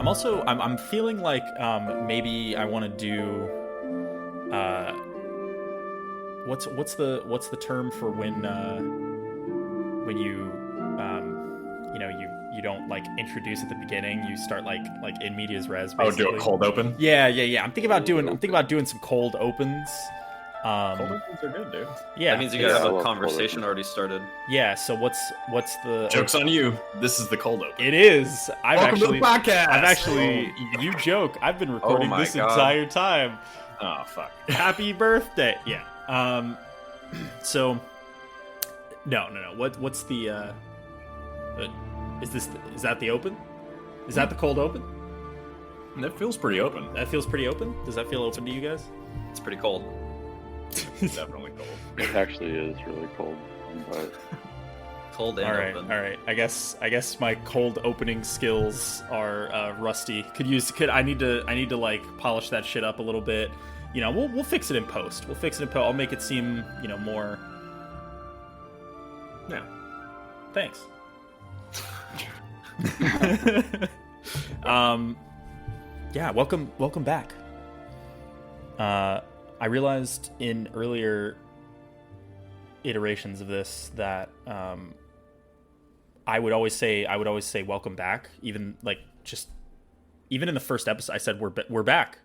I'm feeling like maybe I want to do what's the term for when you don't like introduce at the beginning, you start like in medias res basically. Oh, do a cold open? Yeah. I'm thinking about doing some cold opens. Cold opens are good, dude. Yeah, That means you gotta have a conversation already started. yeah. So what's the Joke's on you. This is the cold open. It is. Welcome to the podcast. You joke. I've been recording my this God. entire time. Oh, fuck. Happy birthday. Yeah. So no. What's the is that the open? Is that the cold open? That feels pretty open. That feels pretty open. Does that feel open to you guys? It's pretty cold. It's definitely cold. It actually is really cold, but Cold and open. All right. I guess my cold opening skills are rusty. I need to like polish that shit up a little bit. You know, we'll fix it in post. I'll make it seem, more. Yeah. Thanks. Yeah, welcome back. I realized in earlier iterations of this that I would always say welcome back, even in the first episode I said we're back.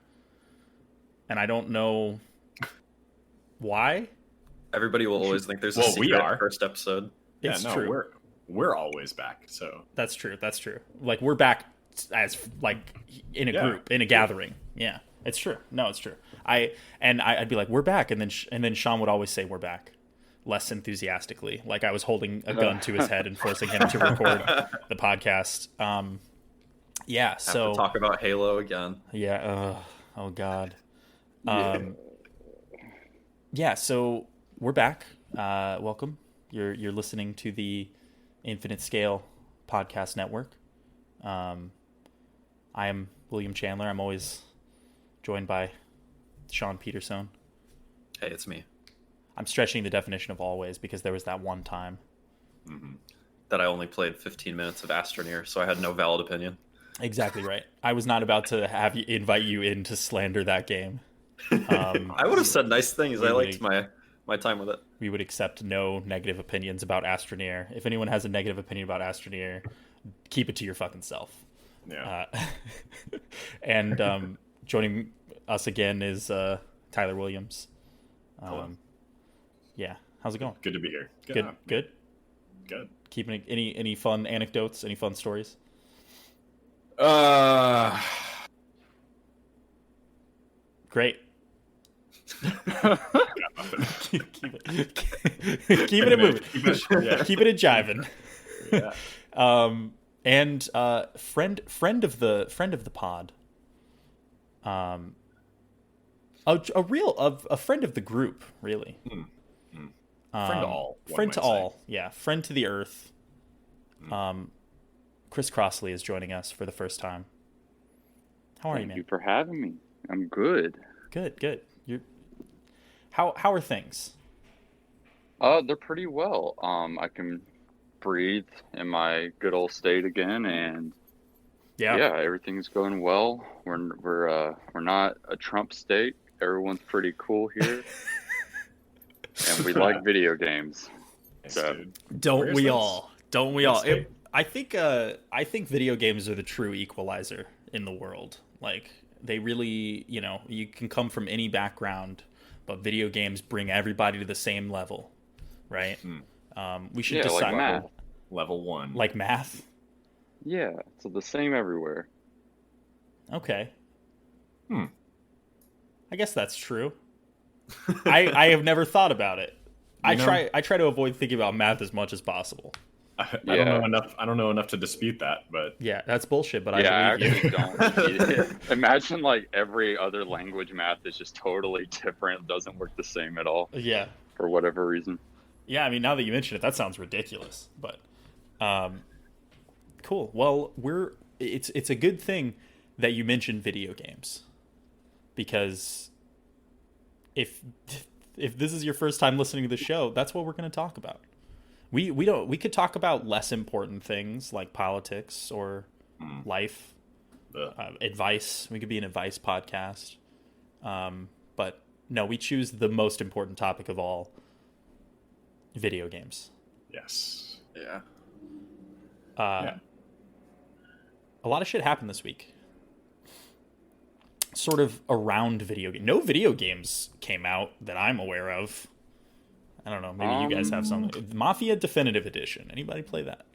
And I don't know why. Everybody will always think there's a Well, we secret are. first episode. It's yeah, no, true. we're always back. So That's true. Like, we're back as like in a group, in a gathering. Yeah, it's true. No, it's true. I'd be like, we're back, and then Sean would always say we're back, less enthusiastically, like I was holding a gun to his head and forcing him to record the podcast. Yeah. Have So to talk about Halo again. yeah. Oh God. Yeah. So we're back. Welcome. You're listening to the Infinite Scale Podcast Network. I am William Chandler. I'm always joined by Sean Peterson. Hey, it's me. I'm stretching the definition of always because there was that one time. That I only played 15 minutes of Astroneer, so I had no valid opinion. Exactly right. I was not about to invite you in to slander that game. I would have said nice things. I Really? liked my time with it. We would accept no negative opinions about Astroneer. If anyone has a negative opinion about Astroneer, keep it to your fucking self. yeah. And joining us again is Tyler Williams. Hello. Yeah, how's it going? Good to be here. Good. Good. Keeping it, any fun anecdotes? Any fun stories? Great. keep it moving. Keep it a jiving. Yeah. And friend of the pod. A friend of the group, really. Friend to all. one Friend to might say. all. Yeah, friend to the earth. Chris Crossley is joining us for the first time. How are you, thank man? you for having me. I'm good. Good. How are things? They're pretty well. I can breathe in my good old state again, and yeah, everything's going well. We're not a Trump state. Everyone's pretty cool here, and we like video games. Yes, So- dude. Don't Where's we this? all? Don't we Yes, all? dude. I think video games are the true equalizer in the world. Like, they really, you can come from any background, but video games bring everybody to the same level, right? We should Yeah, like decide math. Level 1. like math. Yeah, so the same everywhere. Okay. Hmm. I guess that's true. I have never thought about it. I try to avoid thinking about math as much as possible. I Yeah. don't know enough to dispute that, but Yeah, that's bullshit, but Yeah, I I believe you. actually don't. Imagine like every other language math is just totally different, doesn't work the same at all Yeah. for whatever reason. Yeah, I mean, now that you mention it, that sounds ridiculous. But cool. Well, it's a good thing that you mentioned video games, because if this is your first time listening to the show, that's what we're going to talk about. We could talk about less important things like politics or life, advice. We could be an advice podcast. But no, we choose the most important topic of all: video games. Yes. Yeah. A lot of shit happened this week. Sort of around video game. No video games came out that I'm aware of. I don't know. Maybe you guys have something. Mafia Definitive Edition. Anybody play that?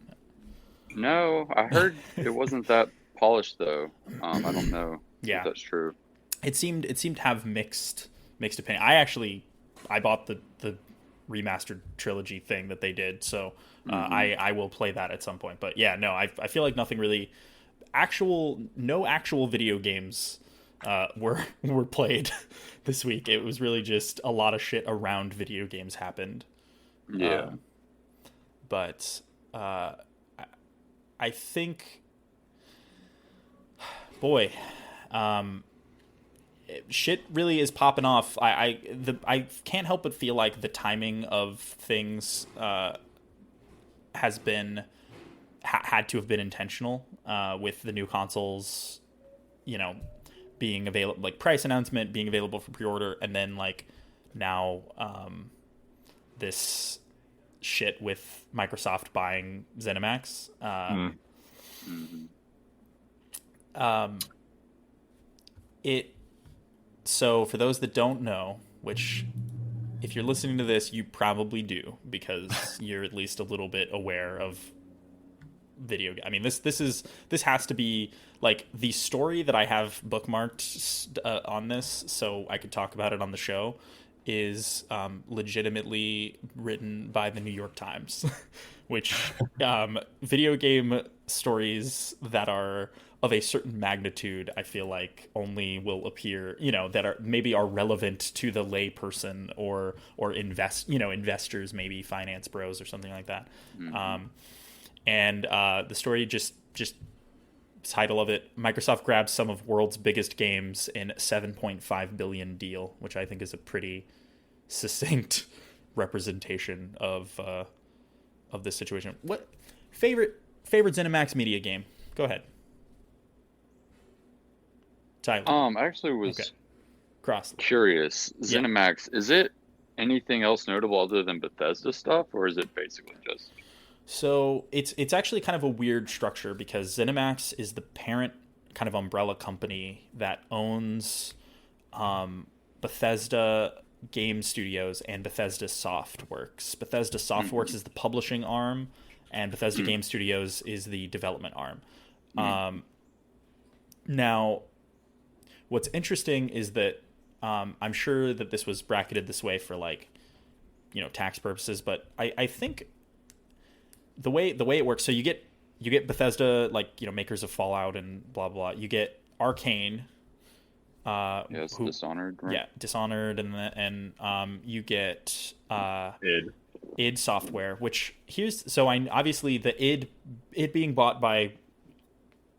No, I heard it wasn't that polished though. I don't know if that's true. It seemed to have mixed opinion. I bought the remastered trilogy thing that they did, so I will play that at some point. But yeah, no, I feel like nothing really no actual video games were played this week. It was really just a lot of shit around video games happened. Yeah. But I think, boy, shit really is popping off. I can't help but feel like the timing of things has been had to have been intentional with the new consoles, being available, like price announcement being available for pre-order, and then like now this shit with Microsoft buying ZeniMax. So for those that don't know, which if you're listening to this, you probably do, because you're at least a little bit aware of video. I mean, this has to be like the story that I have bookmarked on this, so I could talk about it on the show, is legitimately written by the New York Times, which video game stories that are of a certain magnitude, I feel like only will appear, that are relevant to the lay person or investors, maybe finance bros or something like that. And the story just title of it, Microsoft grabs some of world's biggest games in $7.5 billion deal, which I think is a pretty succinct representation of this situation. What favorite ZeniMax media game? Go ahead, Tyler. I actually was curious. ZeniMax, is it anything else notable other than Bethesda stuff, or is it basically just? So it's actually kind of a weird structure, because ZeniMax is the parent kind of umbrella company that owns Bethesda Game Studios and Bethesda Softworks. Bethesda Softworks is the publishing arm, and Bethesda Game Studios is the development arm. Now, what's interesting is that I'm sure that this was bracketed this way for tax purposes, but I think the way it works, so you get Bethesda, makers of Fallout and blah blah. You get Arcane, Dishonored, right? Yeah, Dishonored, and you get id Software, which obviously the id being bought by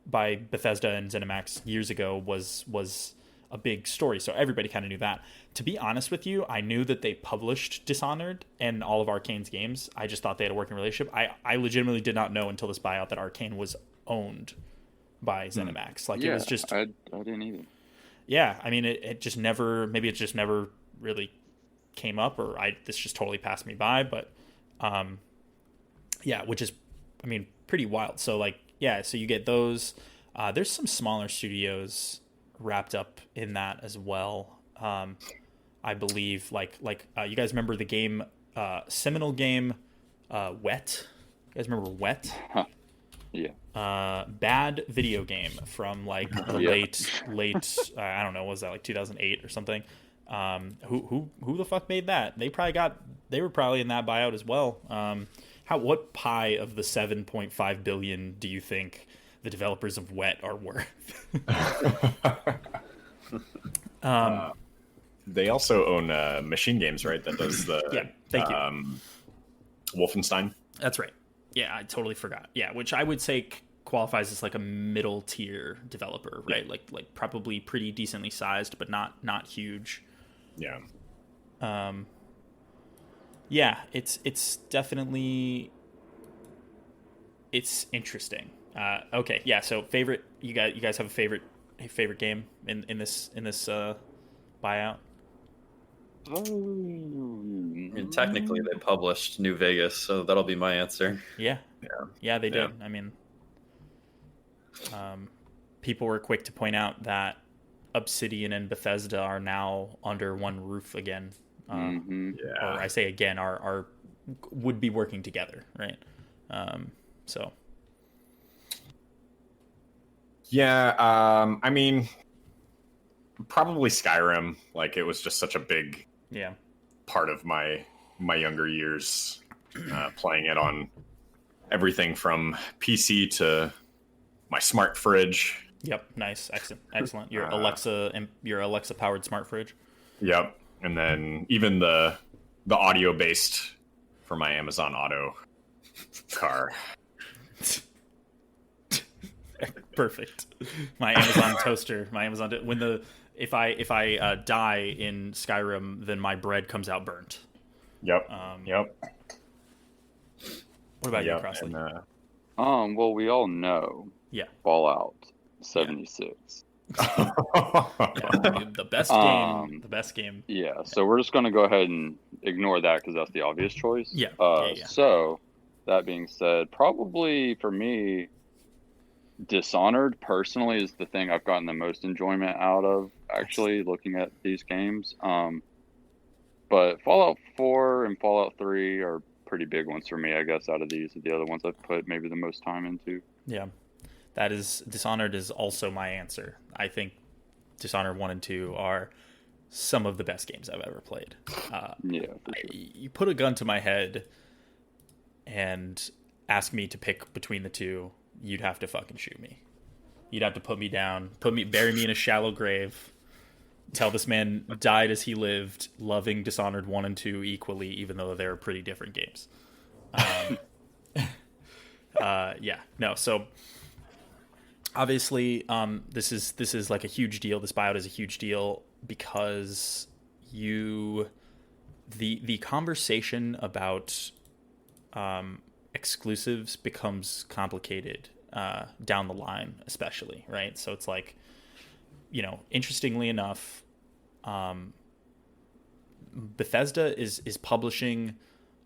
Bethesda and ZeniMax years ago was a big story, so everybody kind of knew that. To be honest with you, I knew that they published Dishonored and all of Arcane's games. I just thought they had a working relationship. I legitimately did not know until this buyout that Arcane was owned by ZeniMax. It was just... I didn't either. Yeah, I mean, it just never... Maybe it just never really came up, or this just totally passed me by, but... which is, I mean, pretty wild. So, so you get those. There's some smaller studios wrapped up in that as well. I believe you guys remember the game, seminal game, Wet? You guys remember Wet? Huh. Yeah. Bad video game from the late I don't know, what was that 2008 or something? Who the fuck made that? They were probably in that buyout as well. What pie of the 7.5 billion do you think the developers of Wet are worth? They also own Machine Games, right? That does the thank you. Wolfenstein. That's right. Yeah, I totally forgot. Yeah, which I would say qualifies as a middle tier developer, right? Yeah. Like probably pretty decently sized, but not huge. Yeah. Yeah, it's definitely, it's interesting. Okay, yeah. So favorite you guys have a favorite game in this buyout? I mean, technically, they published New Vegas, so that'll be my answer. Yeah, they did. Yeah. I mean, people were quick to point out that Obsidian and Bethesda are now under one roof again. Or I say again, are would be working together, right? So. Yeah, I mean, probably Skyrim. Like, it was just such a big part of my younger years, playing it on everything from PC to my smart fridge. Yep, nice, excellent. Your Alexa powered smart fridge. Yep, and then even the audio based for my Amazon Auto car. Perfect. My Amazon toaster. If I die in Skyrim, then my bread comes out burnt. Yep. What about you, Crossley? Well, we all know. Yeah. Fallout 76. The best game. The best game. Yeah. So we're just gonna go ahead and ignore that because that's the obvious choice. Yeah. So that being said, probably for me, Dishonored personally is the thing I've gotten the most enjoyment out of actually looking at these games. But Fallout 4 and Fallout 3 are pretty big ones for me, I guess, out of these. The other ones I've put maybe the most time into. Yeah. Dishonored is also my answer. I think Dishonored 1 and 2 are some of the best games I've ever played. For sure. You put a gun to my head and ask me to pick between the two, you'd have to fucking shoot me. You'd have to put me down, bury me in a shallow grave, tell this man died as he lived, loving Dishonored 1 and 2 equally, even though they're pretty different games. So obviously, this is like a huge deal. This buyout is a huge deal because the conversation about exclusives becomes complicated down the line, especially, right? So it's like, interestingly enough, Bethesda is publishing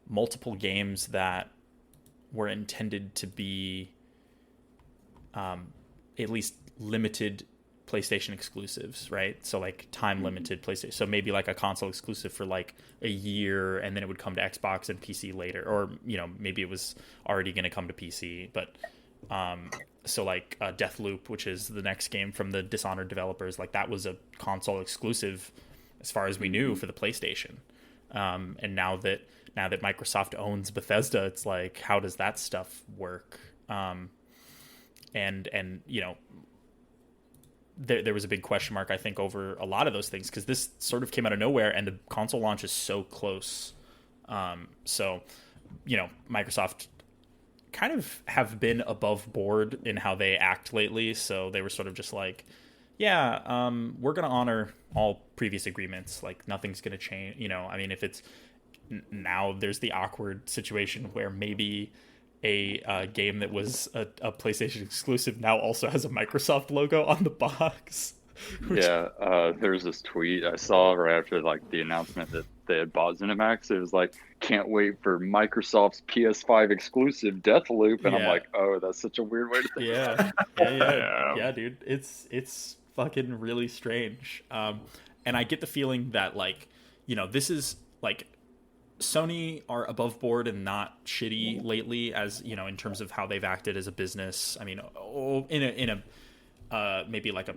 multiple games that were intended to be at least limited PlayStation exclusives, right? So like time limited PlayStation. So maybe like a console exclusive for like a year, and then it would come to Xbox and PC later, or maybe it was already going to come to PC. But so like Deathloop, which is the next game from the Dishonored developers, like that was a console exclusive as far as we knew for the PlayStation. And now that Microsoft owns Bethesda, it's like, how does that stuff work? And there was a big question mark, I think, over a lot of those things, because this sort of came out of nowhere, and the console launch is so close. So Microsoft kind of have been above board in how they act lately. So they were sort of just like, we're going to honor all previous agreements. Like nothing's going to change. I mean, if it's now, there's the awkward situation where maybe a game that was a PlayStation exclusive now also has a Microsoft logo on the box. There's this tweet I saw right after like the announcement that they had bought ZeniMax. It was like, can't wait for Microsoft's PS5 exclusive Deathloop, and I'm like, oh, that's such a weird way to think. Yeah, dude, it's fucking really strange. And I get the feeling that like, this is like, Sony are above board and not shitty lately, as in terms of how they've acted as a business. I mean, in a maybe like a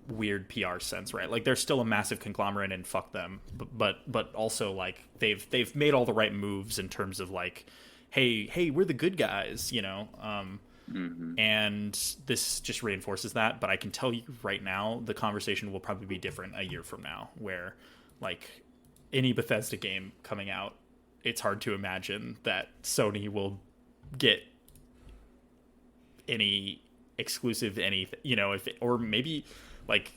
weird PR sense, right? Like they're still a massive conglomerate and fuck them, but also like they've made all the right moves in terms of like, hey, we're the good guys, and this just reinforces that. But I can tell you right now, the conversation will probably be different a year from now, where like any Bethesda game coming out, it's hard to imagine that Sony will get any exclusive anything, or maybe like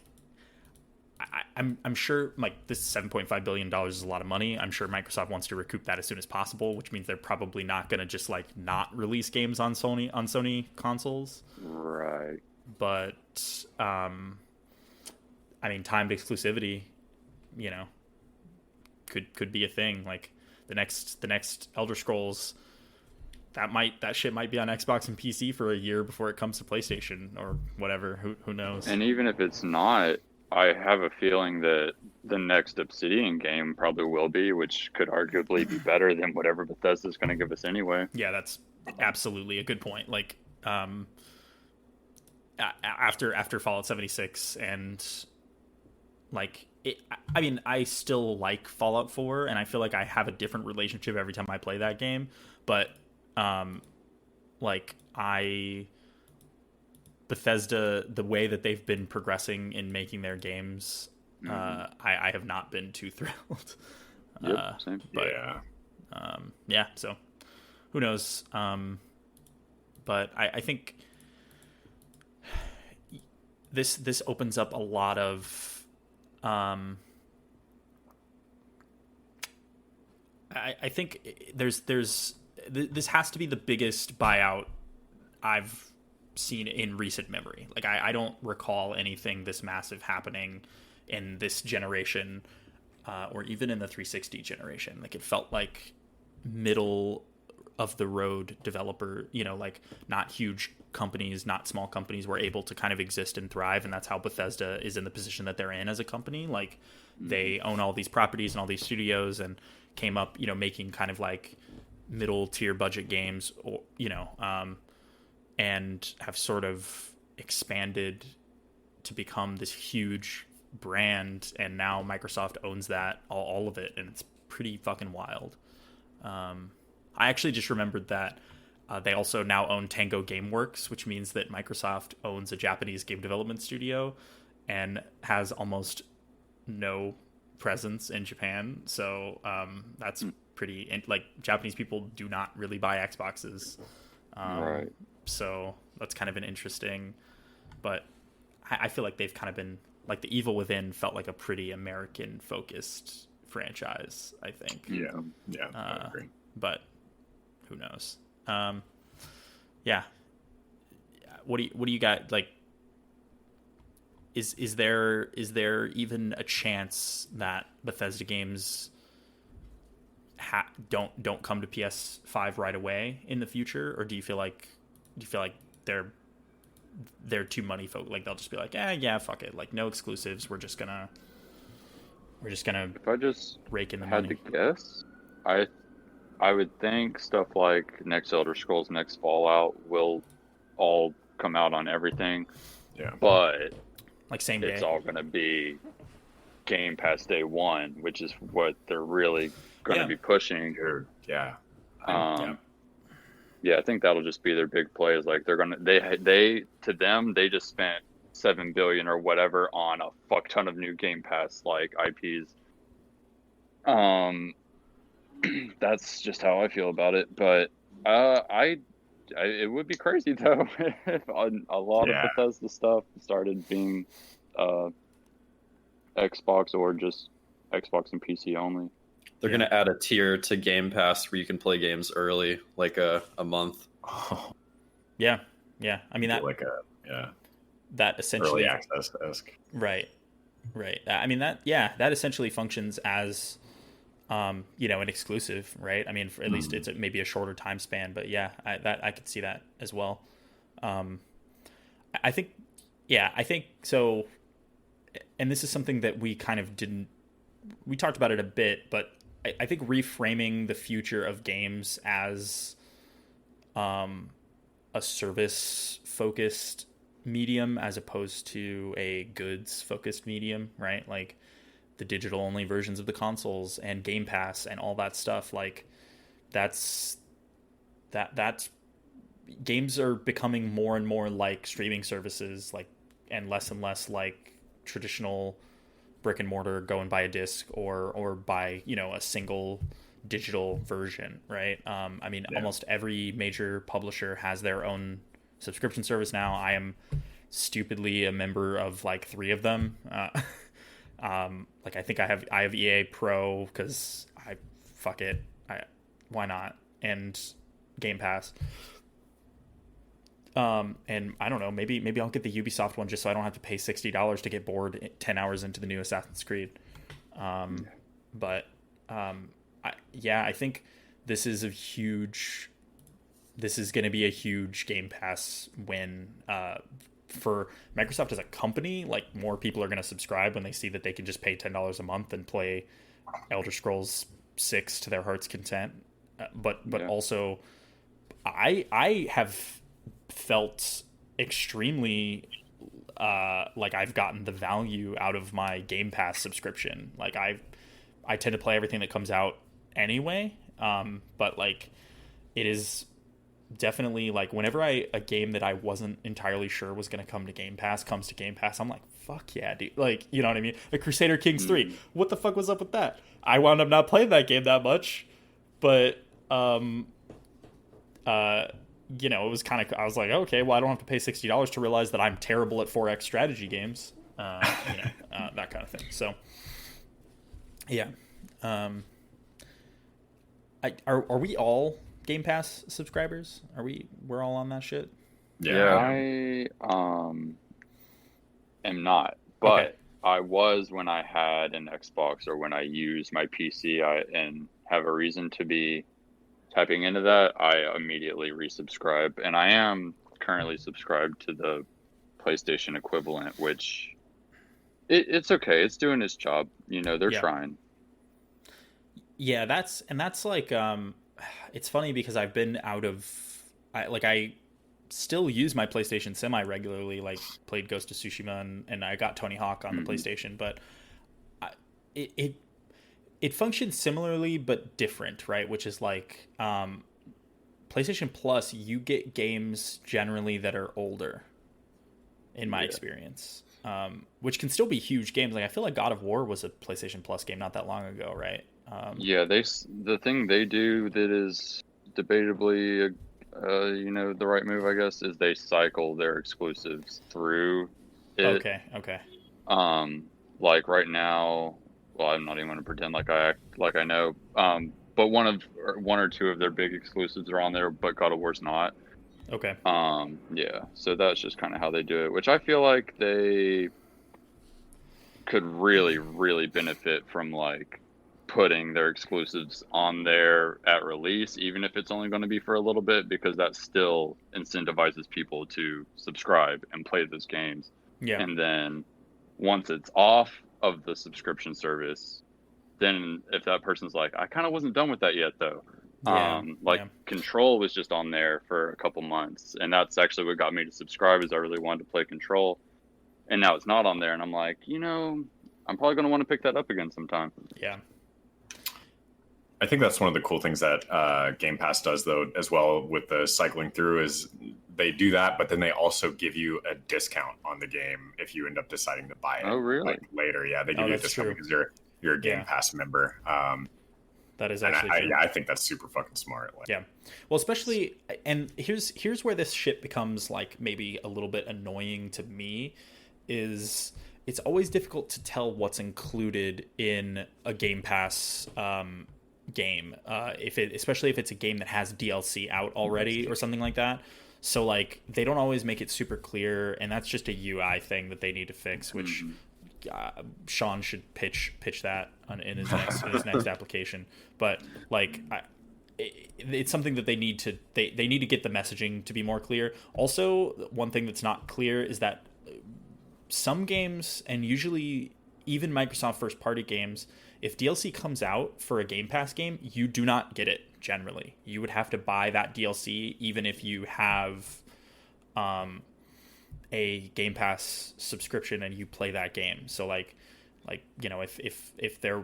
I'm sure like this $7.5 billion is a lot of money. I'm sure Microsoft wants to recoup that as soon as possible, which means they're probably not going to just like not release games on Sony consoles. Right. But I mean, timed exclusivity, could be a thing. Like the next Elder Scrolls, that shit might be on Xbox and PC for a year before it comes to PlayStation or whatever. Who knows? And even if it's not, I have a feeling that the next Obsidian game probably will be, which could arguably be better than whatever Bethesda's going to give us anyway. Yeah, that's absolutely a good point. Like, after Fallout 76 and like I mean, I still like Fallout 4, and I feel like I have a different relationship every time I play that game. But Bethesda, the way that they've been progressing in making their games, I have not been too thrilled. Yep, same. But, yeah. So who knows? But I think this opens up a lot of. I think this has to be the biggest buyout I've seen in recent memory. Like I don't recall anything this massive happening in this generation, or even in the 360 generation. Like it felt like middle of the road developer, like not huge companies, not small companies were able to kind of exist and thrive. And that's how Bethesda is in the position that they're in as a company. Like they own all these properties and all these studios and came up, making kind of like middle tier budget games, or, and have sort of expanded to become this huge brand. And now Microsoft owns that, all of it. And it's pretty fucking wild. I actually just remembered that they also now own Tango Gameworks, which means that Microsoft owns a Japanese game development studio and has almost no presence in Japan. So that's pretty... like, Japanese people do not really buy Xboxes. Right. So that's kind of an interesting... But I feel like they've kind of been... Like, The Evil Within felt like a pretty American-focused franchise, I think. Yeah, I agree. But who knows? Yeah. What do you got? Like, is there even a chance that Bethesda games don't come to PS5 right away in the future, or do you feel like they're too money folk? Like they'll just be like, yeah, fuck it. Like no exclusives. We're just gonna If I just rake in the had money. to guess, I would think stuff like next Elder Scrolls, next Fallout will all come out on everything. Yeah. But Like same day. it's all going to be Game Pass day one, which is what they're really going to be pushing. Yeah. Yeah, I think that'll just be their big play. Is like they just spent $7 billion or whatever on a fuck ton of new Game Pass like IPs. That's just how I feel about it. But it would be crazy though if a lot of Bethesda stuff started being Xbox or just Xbox and PC only. They're going to add a tier to Game Pass where you can play games early, like a month. Oh, Yeah. I mean that essentially early access-esque. Right. I mean that essentially functions as an exclusive, right? I mean, at least it's maybe a shorter time span, but yeah, I could see that as well. I think so. And this is something that we kind of we talked about it a bit, but I think reframing the future of games as a service focused medium as opposed to a goods focused medium, right? Like the digital only versions of the consoles and Game Pass and all that stuff. Like that's games are becoming more and more like streaming services, like, and less like traditional brick and mortar, go and buy a disc or buy, a single digital version, right? I mean, almost every major publisher has their own subscription service now. I am stupidly a member of like 3 of them. Like I think I have EA Pro because fuck it, why not? And Game Pass. And I don't know, maybe I'll get the Ubisoft one just so I don't have to pay $60 to get bored 10 hours into the new Assassin's Creed. But I think this is going to be a huge Game Pass win for Microsoft as a company. Like, more people are going to subscribe when they see that they can just pay $10 a month and play Elder Scrolls 6 to their heart's content. But also, I have felt extremely like I've gotten the value out of my Game Pass subscription. Like, I tend to play everything that comes out anyway, but like, it is definitely like, whenever a game that I wasn't entirely sure was going to come to Game Pass comes to Game Pass, I'm like, fuck yeah, dude. Like, you know what I mean? Like Crusader Kings 3, what the fuck was up with that? I wound up not playing that game that much, but you know, it was kind of, I was like, okay, well, I don't have to pay $60 to realize that I'm terrible at 4X strategy games, that kind of thing. So yeah. Are we all Game Pass subscribers? We're all on that shit? Yeah. I am not, but okay. I was when I had an Xbox or when I used my PC and have a reason to be typing into that, I immediately resubscribe. And I am currently subscribed to the PlayStation equivalent, which it's okay. It's doing its job. You know, they're trying. Yeah, that's like, it's funny because I've been I still use my PlayStation semi-regularly, like played Ghost of Tsushima and I got Tony Hawk on the PlayStation, but it functions similarly but different, right? Which is like, PlayStation Plus, you get games generally that are older, in my experience, which can still be huge games. Like, I feel like God of War was a PlayStation Plus game not that long ago, right? The thing they do that is debatably, the right move, I guess, is they cycle their exclusives through it. Okay. Like right now, well, I'm not even going to pretend like I know. But one or two of their big exclusives are on there, but God of War's not. Okay. So that's just kind of how they do it, which I feel like they could really, really benefit from, like, putting their exclusives on there at release, even if it's only going to be for a little bit, because that still incentivizes people to subscribe and play those games. Yeah. And then once it's off of the subscription service, then if that person's like, I kind of wasn't done with that yet though. Control was just on there for a couple months, and that's actually what got me to subscribe, is I really wanted to play Control, and now it's not on there, and I'm like, I'm probably going to want to pick that up again sometime. Yeah. I think that's one of the cool things that Game Pass does, though, as well, with the cycling through, is they do that, but then they also give you a discount on the game if you end up deciding to buy it. Oh, really? Later, yeah, they give you a discount because you're a Game Pass member. That is actually I think that's super fucking smart. Yeah, well, especially, and here's where this shit becomes like maybe a little bit annoying to me, is it's always difficult to tell what's included in a Game Pass game, especially if it's a game that has DLC out already or something like that. So like, they don't always make it super clear, and that's just a UI thing that they need to fix, which Sean should pitch that in his next application. But like, it's something that they need to get the messaging to be more clear. Also, one thing that's not clear is that some games, and usually even Microsoft first party games, if DLC comes out for a Game Pass game, you do not get it generally. You would have to buy that DLC even if you have a Game Pass subscription and you play that game. So like if they're,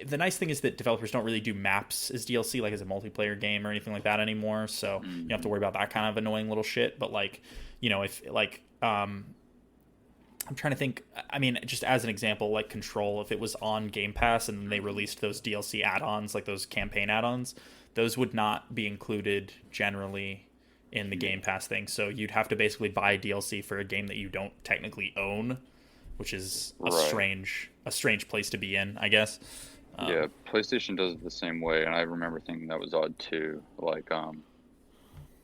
the nice thing is that developers don't really do maps as DLC, like as a multiplayer game or anything like that anymore. So you don't have to worry about that kind of annoying little shit. But like, if like, I'm trying to think, I mean, just as an example, like Control, if it was on Game Pass and they released those DLC add-ons, like those campaign add-ons, those would not be included generally in the Game Pass thing. So you'd have to basically buy DLC for a game that you don't technically own, which is a strange place to be in, I guess. PlayStation does it the same way, and I remember thinking that was odd too. Like,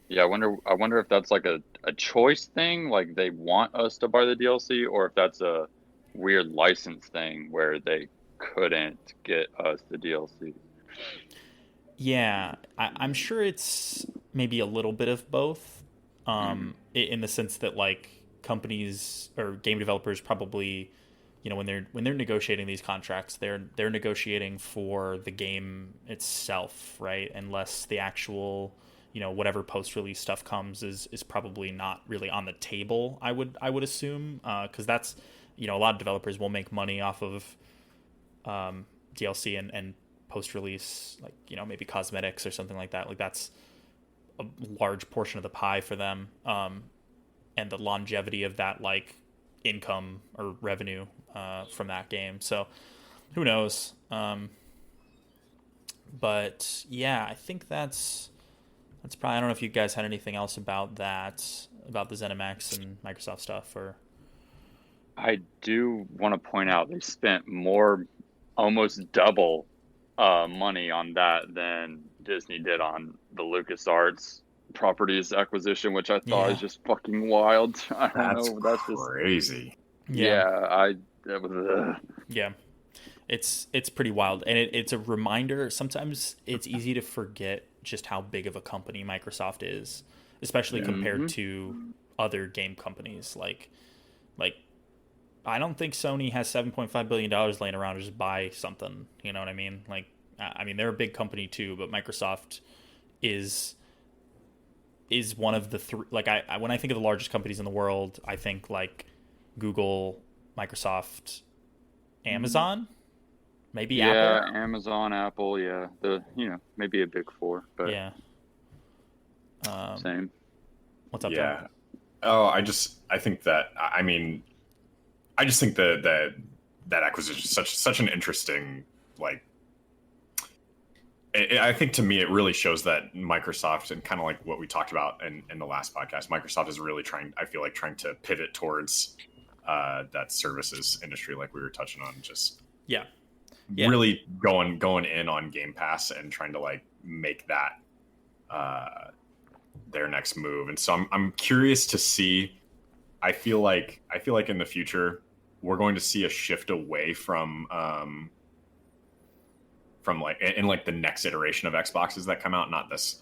Yeah, I wonder if that's like a choice thing, like they want us to buy the DLC, or if that's a weird license thing where they couldn't get us the DLC. Yeah, I'm sure it's maybe a little bit of both, in the sense that like companies or game developers probably, when they're negotiating these contracts, they're negotiating for the game itself, right? Unless the actual, whatever post release stuff comes is probably not really on the table. I would assume, because that's, a lot of developers will make money off of DLC and post release, like maybe cosmetics or something like that. Like that's a large portion of the pie for them, and the longevity of that like income or revenue from that game. So who knows? But yeah, I think that's probably. I don't know if you guys had anything else about that, about the ZeniMax and Microsoft stuff, or. I do want to point out they spent more, almost double money on that than Disney did on the LucasArts properties acquisition, which I thought is just fucking wild. I don't know. That's crazy. Yeah, yeah, it's pretty wild, and it's a reminder. Sometimes it's easy to forget just how big of a company Microsoft is, especially compared to other game companies. Like I don't think Sony has $7.5 billion laying around to just buy something. You know what I mean? Like, I mean, they're a big company too, but Microsoft is one of the three. Like, I when I think of the largest companies in the world, I think like Google, Microsoft, Amazon, maybe Apple. Yeah, Amazon, Apple. Yeah, maybe a big four, but yeah. Same. What's up? Yeah. Tom? Oh, I think that, I mean, I just think that acquisition is such an interesting, like, I think to me it really shows that Microsoft, and kind of like what we talked about in the last podcast, Microsoft is really trying to pivot towards that services industry, like we were touching on, just really going in on Game Pass and trying to like make that their next move. And so I'm curious to see. I feel like in the future we're going to see a shift away from like in like the next iteration of Xboxes that come out,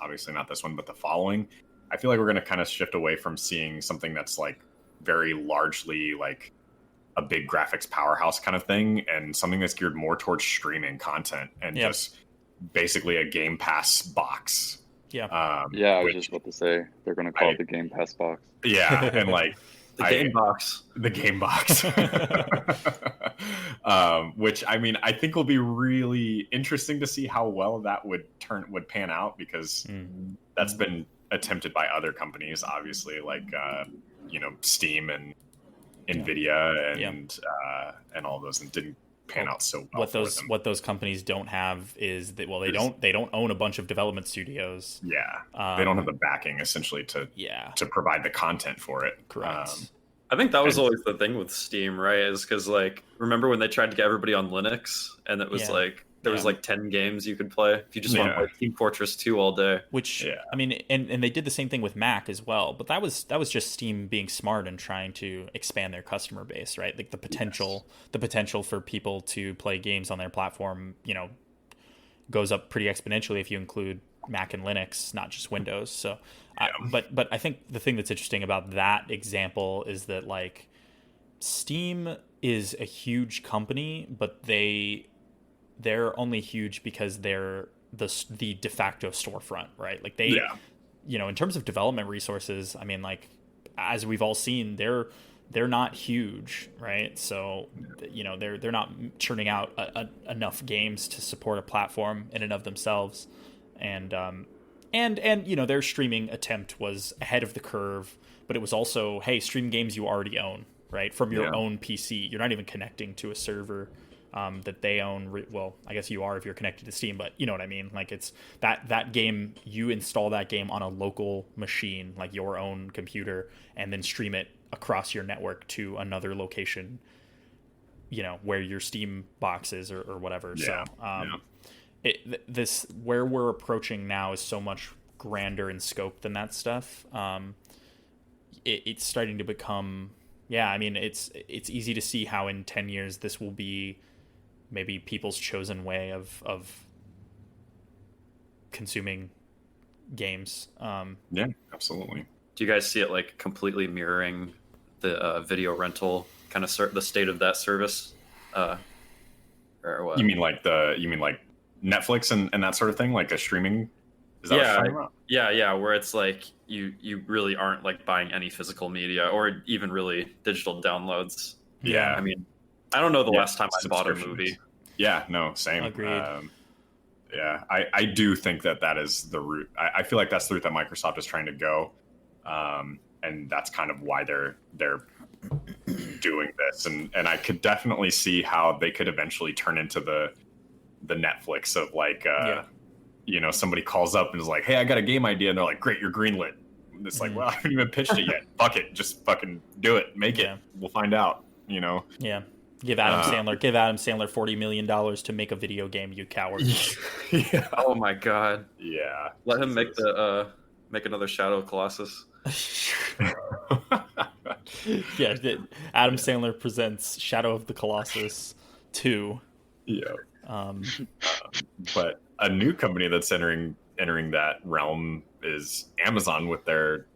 obviously not this one, but the following. I feel like we're going to kind of shift away from seeing something that's like very largely like a big graphics powerhouse kind of thing, and something that's geared more towards streaming content and just basically a Game Pass box. Yeah. I was just about to say they're going to call it the Game Pass box. Yeah, and like the game box. Which, I mean, I think will be really interesting to see how well that would pan out, because that's been attempted by other companies, obviously, like Steam and Nvidia and all those, and didn't pan out so well. What those companies don't have is that they don't own a bunch of development studios. Yeah, they don't have the backing essentially to provide the content for it. Correct. I think that was always the thing with Steam, right? Is because like, remember when they tried to get everybody on Linux, and it was like there was like 10 games you could play if you just want to play Team Fortress 2 all day. Which I mean, and they did the same thing with Mac as well, but that was just Steam being smart and trying to expand their customer base, right? Like the potential for people to play games on their platform, goes up pretty exponentially if you include Mac and Linux, not just Windows. So, but I think the thing that's interesting about that example is that like Steam is a huge company, but they're only huge because they're the de facto storefront, right? Like they, in terms of development resources, I mean, like as we've all seen, they're not huge, right? So, they're not churning out enough games to support a platform in and of themselves, and their streaming attempt was ahead of the curve, but it was also, hey, stream games you already own, right, from your own PC. You're not even connecting to a server that they own. Well, I guess you are if you're connected to Steam, but you know what I mean. Like it's that game, you install that game on a local machine, like your own computer, and then stream it across your network to another location, where your Steam box is or whatever. Where we're approaching now is so much grander in scope than that stuff. It's starting to become, I mean, it's easy to see how in 10 years this will be maybe people's chosen way of consuming games. Yeah, absolutely. Do you guys see it like completely mirroring the video rental kind of the state of that service? Or what? You mean like Netflix and that sort of thing, like a streaming? Is that what you're talking about? Yeah, where it's like you really aren't like buying any physical media or even really digital downloads. Yeah, I mean, I don't know the last time I bought a movie. Yeah, no, same. Agreed. Yeah, I do think that is the route. I feel like that's the route that Microsoft is trying to go, and that's kind of why they're doing this. And I could definitely see how they could eventually turn into the Netflix of like, somebody calls up and is like, "Hey, I got a game idea," and they're like, "Great, you're greenlit." And it's like, well, I haven't even pitched it yet. Fuck it, just fucking do it, make it. We'll find out. Yeah. Give Adam Sandler $40 million to make a video game, you coward. Yeah. Oh my god. Yeah. Let him make make another Shadow of Colossus. Yeah, Adam Sandler presents Shadow of the Colossus 2. Yeah. But a new company that's entering that realm is Amazon with their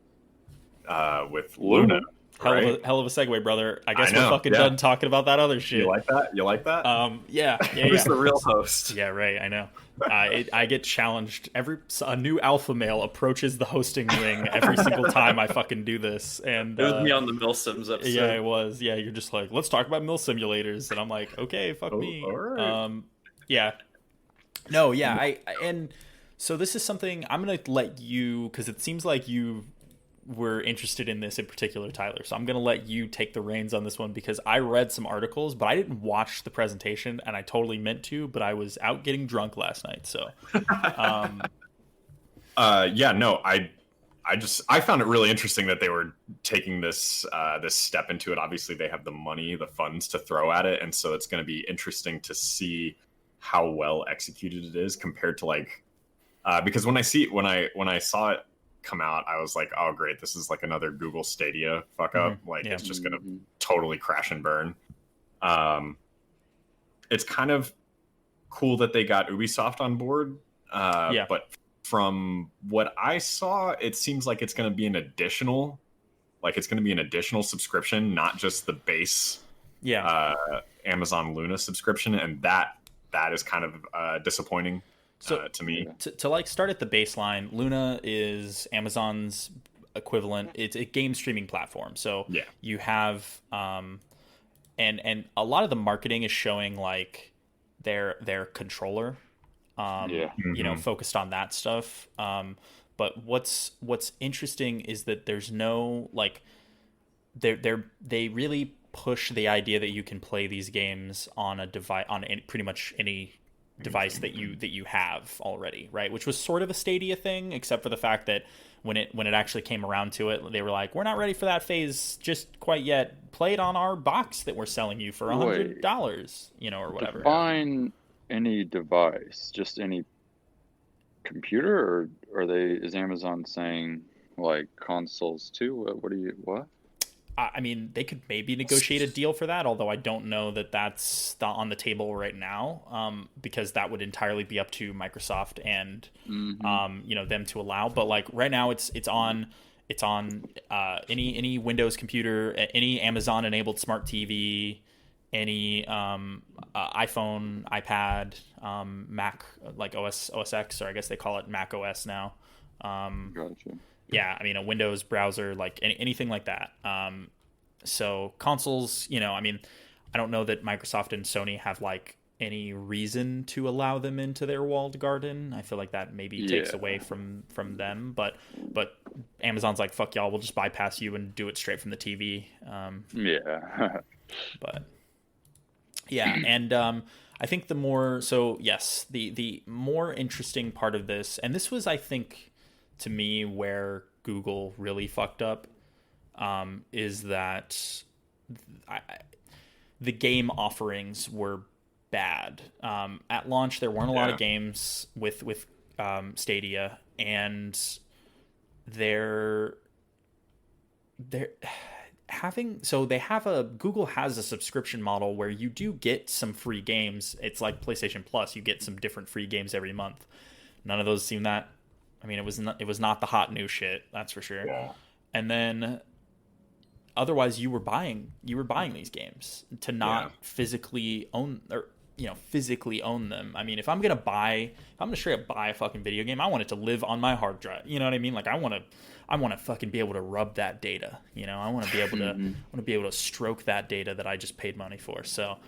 with Luna. Hell of a segue, brother. I guess we're fucking done talking about that other shit. You like that? Yeah. Who's the real host? Yeah, right. I know. I get challenged a new alpha male approaches the hosting ring every single time I fucking do this. And it was me on the MilSims episode. Yeah, it was. Yeah, you're just like, let's talk about mill simulators, and I'm like, okay, fuck me. All right. Yeah. No, yeah. And so this is something I'm gonna let you, because it seems like you were interested in this in particular, Tyler. So I'm going to let you take the reins on this one, because I read some articles, but I didn't watch the presentation, and I totally meant to, but I was out getting drunk last night. So, I found it really interesting that they were taking this step into it. Obviously they have the money, the funds to throw at it. And so it's going to be interesting to see how well executed it is compared to like, because when I saw it come out, I was like, oh great, this is like another Google Stadia fuck up. Like it's just gonna totally crash and burn. It's kind of cool that they got Ubisoft on board, but from what I saw, it seems like it's going to be an additional subscription, not just the base Amazon Luna subscription, and that is kind of disappointing. So to me, to like start at the baseline, Luna is Amazon's equivalent. It's a game streaming platform. So you have and a lot of the marketing is showing like their controller, focused on that stuff. But what's interesting is that there's no like they really push the idea that you can play these games on a device, on pretty much any device that you have already, right? Which was sort of a Stadia thing, except for the fact that when it actually came around to it, they were like, we're not ready for that phase just quite yet. Play it on our box that we're selling you for $100, or whatever. Define any device, just any computer, or is Amazon saying like consoles too? What? I mean, they could maybe negotiate a deal for that, although I don't know that that's on the table right now, because that would entirely be up to Microsoft and them to allow. But like right now, it's on any Windows computer, any Amazon enabled smart TV, any iPhone, iPad, Mac, like OS X, or I guess they call it Mac OS now. Gotcha. Yeah, I mean, a Windows browser, like anything like that. So consoles, I mean, I don't know that Microsoft and Sony have like any reason to allow them into their walled garden. I feel like that maybe takes away from them. But Amazon's like, fuck y'all, we'll just bypass you and do it straight from the TV. But yeah, and I think the more the more interesting part of this, and this was, I think, to me, where Google really fucked up, is that the game offerings were bad. At launch, there weren't a lot of games with Stadia, and they're having, so they have Google has a subscription model where you do get some free games. It's like PlayStation Plus. You get some different free games every month. None of those seem that, I mean, it was not the hot new shit, that's for sure. Yeah. And then otherwise you were buying these games to not physically own, or physically own them. I mean, if I'm gonna straight up buy a fucking video game, I want it to live on my hard drive. You know what I mean? Like I want to fucking be able to rub that data. I want to be able to stroke that data that I just paid money for. So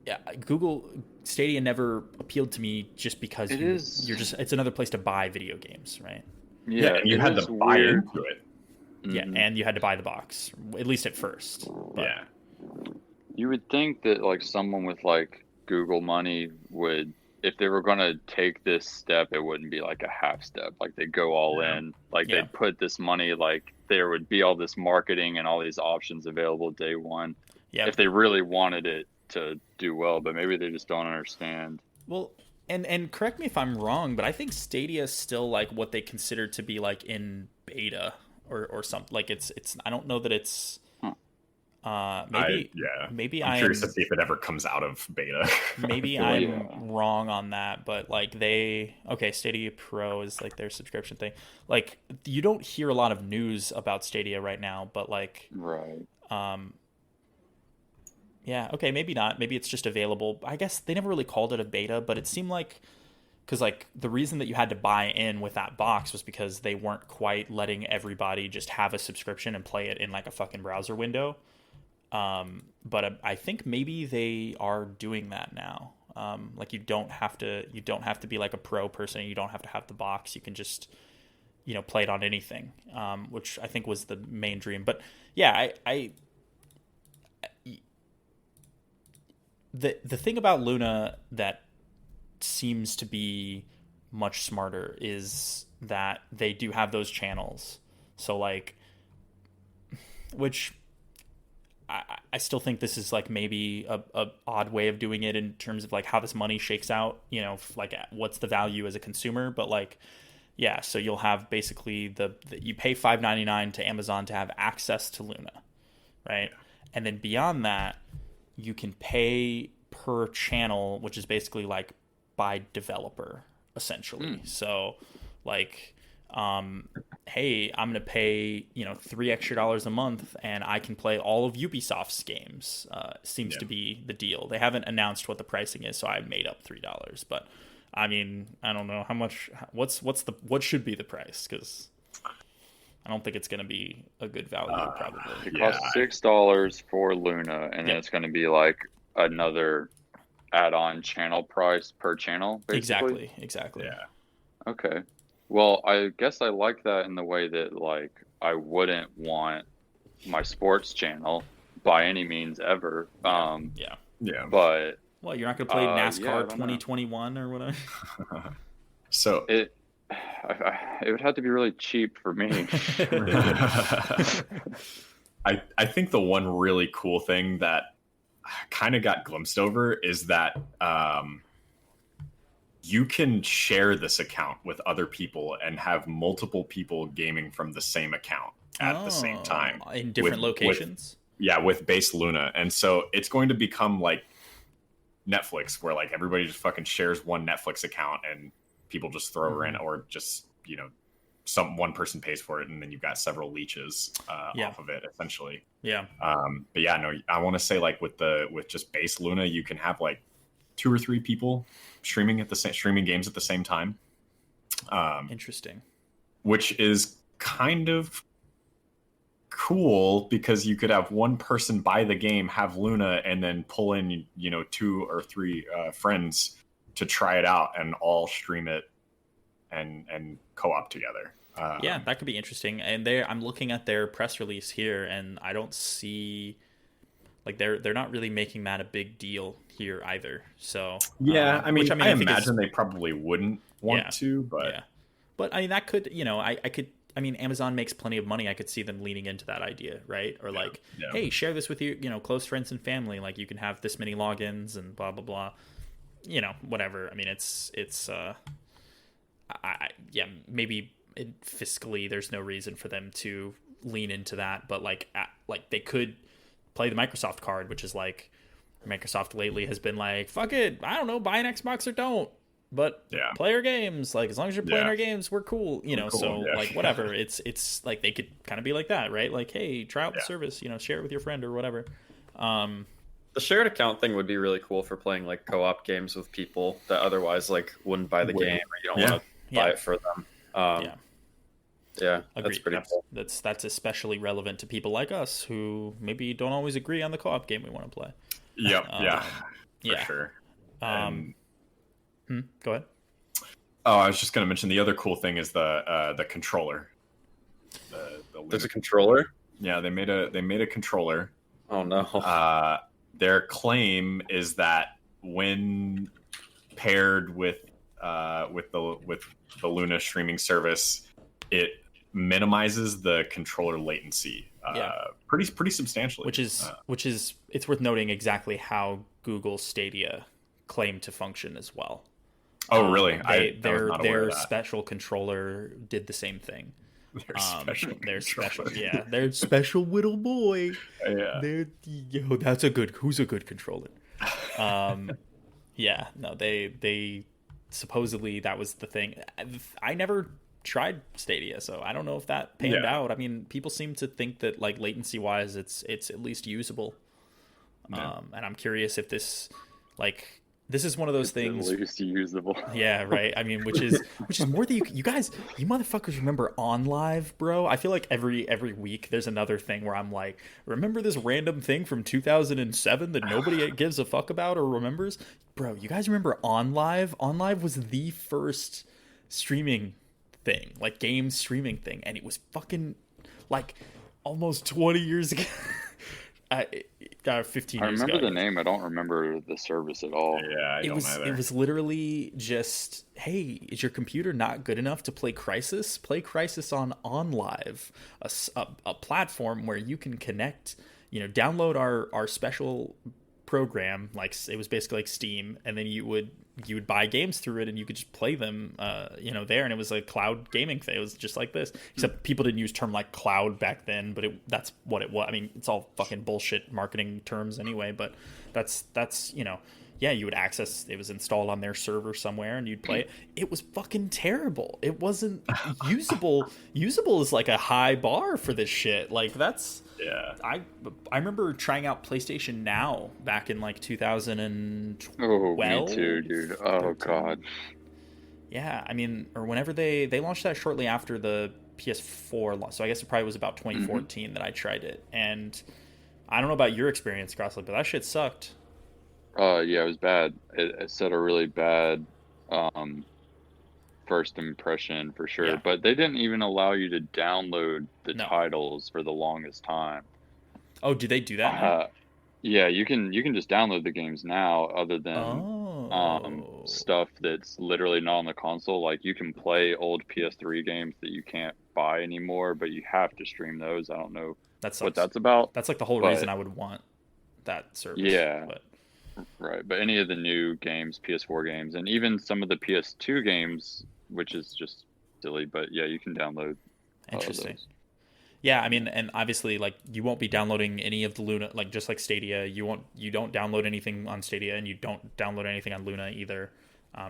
yeah, Google Stadia never appealed to me just because it's another place to buy video games, right? Yeah, and you had to buy into it. Yeah, and you had to buy the box, at least at first. But, yeah. You would think that like someone with like Google money would, if they were going to take this step, it wouldn't be like a half step. Like they'd go all in. Like they'd put this money, like there would be all this marketing and all these options available day one. Yeah. If they really wanted it to do well, but maybe they just don't understand. Well, and correct me if I'm wrong, but I think Stadia is still like what they consider to be like in beta or something. Like it's I don't know that it's maybe I'm curious to see if it ever comes out of beta. Maybe I'm wrong on that, but like Stadia Pro is like their subscription thing. Like you don't hear a lot of news about Stadia right now, but like maybe not. Maybe it's just available. I guess they never really called it a beta, but it seemed like, because like the reason that you had to buy in with that box was because they weren't quite letting everybody just have a subscription and play it in like a fucking browser window. But I think maybe they are doing that now. Like you don't have to be like a pro person. You don't have to have the box. You can just, play it on anything. Which I think was the main dream. But yeah, the thing about Luna that seems to be much smarter is that they do have those channels. So like, which I still think this is like maybe a odd way of doing it in terms of like how this money shakes out, like what's the value as a consumer, but like, yeah, so you'll have basically you pay $5.99 to Amazon to have access to Luna, right? And then beyond that, you can pay per channel, which is basically like by developer, essentially. So like, hey, I'm gonna pay $3 extra a month and I can play all of Ubisoft's games. Seems to be the deal. They haven't announced what the pricing is, so I made up $3. But I mean, I don't know how much. What should be the price? Because I don't think it's gonna be a good value. Probably it costs $6 for Luna, and then it's gonna be like another add-on channel price per channel, basically. Exactly. Yeah. Okay. Well, I guess I like that in the way that like I wouldn't want my sports channel by any means ever. Yeah. But well, you're not gonna play NASCAR 2021 or whatever. So it would have to be really cheap for me. I think the one really cool thing that kind of got glimpsed over is that you can share this account with other people and have multiple people gaming from the same account at the same time in different locations. With base Luna. And so it's going to become like Netflix, where like everybody just fucking shares one Netflix account and people just throw her in, or just one person pays for it and then you've got several leeches off of it, essentially. But yeah, no, I want to say like with just base Luna, you can have like 2 or 3 people streaming games at the same time. Interesting. Which is kind of cool, because you could have one person buy the game, have Luna, and then pull in 2 or 3 friends to try it out and all stream it and co-op together. Yeah, that could be interesting. And I'm looking at their press release here, and I don't see like they're not really making that a big deal here either. So yeah, I imagine they probably wouldn't want to, but but I mean that could I mean Amazon makes plenty of money. I could see them leaning into that idea, right? Or like, hey, share this with your close friends and family. Like you can have this many logins and blah blah blah. Whatever. I mean, it's yeah, maybe fiscally there's no reason for them to lean into that, but like they could play the Microsoft card, which is like Microsoft lately has been like, fuck it, I don't know, buy an Xbox or don't, but play our games. Like, as long as you're playing our games, we're cool, you know. Cool, so like whatever. It's like they could kind of be like that, right? Like, hey, try out the service, you know, share it with your friend or whatever. The shared account thing would be really cool for playing like co-op games with people that otherwise like wouldn't buy the game, or you don't want to buy it for them. Yeah, that's pretty cool. That's especially relevant to people like us who maybe don't always agree on the co-op game we want to play. Yep. For sure. Go ahead. Oh, I was just going to mention the other cool thing is the controller. There's a controller? Yeah, they made a controller. Oh no. Their claim is that when paired with the Luna streaming service, it minimizes the controller latency pretty substantially. Which is it's worth noting exactly how Google Stadia claimed to function as well. Oh, really? Their special controller did the same thing. Their special little boy. Yeah. Who's a good controller? Yeah, no, they supposedly that was the thing. I never tried Stadia, so I don't know if that panned out. I mean, people seem to think that like latency wise, it's at least usable. And I'm curious if this is one of those things. At least usable. Yeah, right. I mean, which is more than you guys, you motherfuckers remember OnLive, bro? I feel like every week there's another thing where I'm like, remember this random thing from 2007 that nobody gives a fuck about or remembers? Bro, you guys remember OnLive? OnLive was the first streaming thing, like game streaming thing, and it was fucking like almost 20 years ago. 15 years ago. I remember the name. I don't remember the service at all. Yeah, I don't either. It was literally just, hey, is your computer not good enough to play Crysis? Play Crysis on OnLive, a platform where you can connect, you know, download our special program. Like, it was basically like Steam, and then you would buy games through it and you could just play them there, and it was a cloud gaming thing. It was just like this, except people didn't use term like cloud back then, but that's what it was. I mean, it's all fucking bullshit marketing terms anyway, but that's you would access, it was installed on their server somewhere and you'd play it. It was fucking terrible. It wasn't usable. Usable is like a high bar for this shit. Like, that's I remember trying out PlayStation Now back in like 2012. Oh, me too, dude. Oh, God. Yeah, I mean, or whenever they launched that shortly after the PS4 launch. So I guess it probably was about 2014 that I tried it. And I don't know about your experience, Crossley, but that shit sucked. Yeah, it was bad. It set a really bad first impression for sure. Yeah. But they didn't even allow you to download the titles for the longest time. Oh, do they do that now? Yeah, you can just download the games now, other than stuff that's literally not on the console. Like, you can play old PS3 games that you can't buy anymore, but you have to stream those. I don't know what that's about. That's like the whole reason I would want that service. Yeah. Right, but any of the new games, PS4 games, and even some of the PS2 games, which is just silly, but yeah, you can download. Interesting. Yeah, I mean, and obviously, like, you won't be downloading any of the Luna, like, just like Stadia. You don't download anything on Stadia, and you don't download anything on Luna either.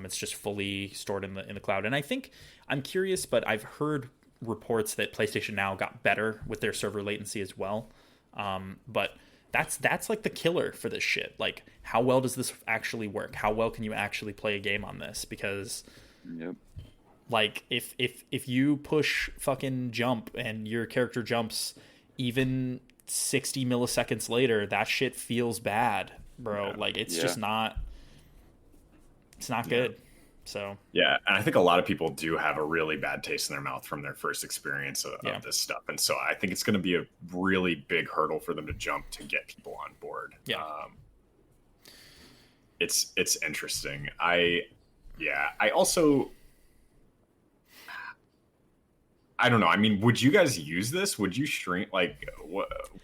It's just fully stored in the cloud. And I'm curious, but I've heard reports that PlayStation Now got better with their server latency as well. But that's like the killer for this shit. Like, how well does this actually work? How well can you actually play a game on this? Because like, if you push fucking jump and your character jumps even 60 milliseconds later, that shit feels bad, bro. Like, it's just not, it's not good. So yeah, and I think a lot of people do have a really bad taste in their mouth from their first experience of this stuff, and so I think it's going to be a really big hurdle for them to jump to get people on board. It's interesting. I also, I don't know. I mean, would you guys use this? Would you stream? Like,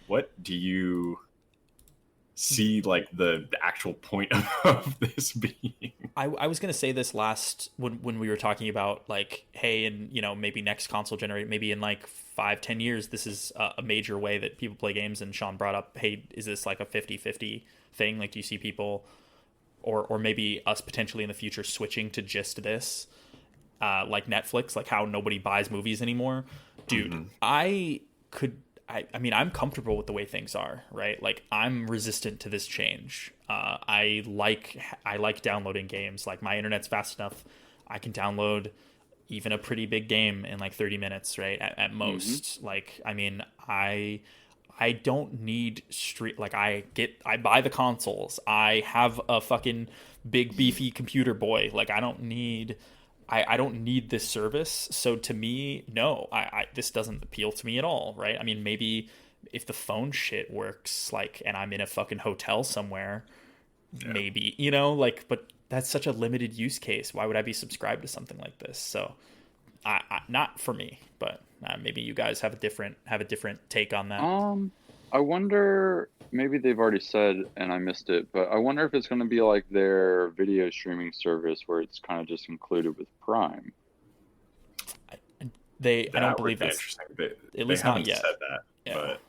what do you? see like the actual point of this being. I was gonna say this last when we were talking about like, hey, and maybe next console generation, maybe in like 5-10 years, this is a major way that people play games. And Sean brought up, hey, is this like a 50-50 thing? Like, do you see people or maybe us potentially in the future switching to just this, like Netflix, like how nobody buys movies anymore? Dude, I mean, I'm comfortable with the way things are, right? Like, I'm resistant to this change. I like downloading games. Like, my internet's fast enough. I can download even a pretty big game in like 30 minutes, right? At most. Like, I mean, I don't need I buy the consoles. I have a fucking big beefy computer boy. Like, I don't need this service. So to me, no, this doesn't appeal to me at all, right? I mean, maybe if the phone shit works, like, and I'm in a fucking hotel somewhere, maybe, but that's such a limited use case. Why would I be subscribed to something like this? So I not for me, but maybe you guys have a different take on that. I wonder, maybe they've already said and I missed it, but I wonder if it's going to be like their video streaming service where it's kind of just included with Prime. I don't believe that's interesting. At least not yet. Said that, but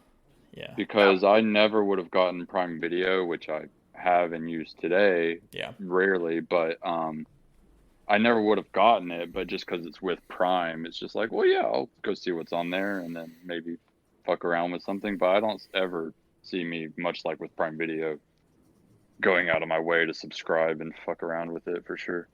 yeah, because I never would have gotten Prime Video, which I have and use today. Yeah, rarely, but I never would have gotten it. But just because it's with Prime, it's just like, well, yeah, I'll go see what's on there and then maybe fuck around with something. But I don't ever see me, much like with Prime Video, going out of my way to subscribe and fuck around with it for sure.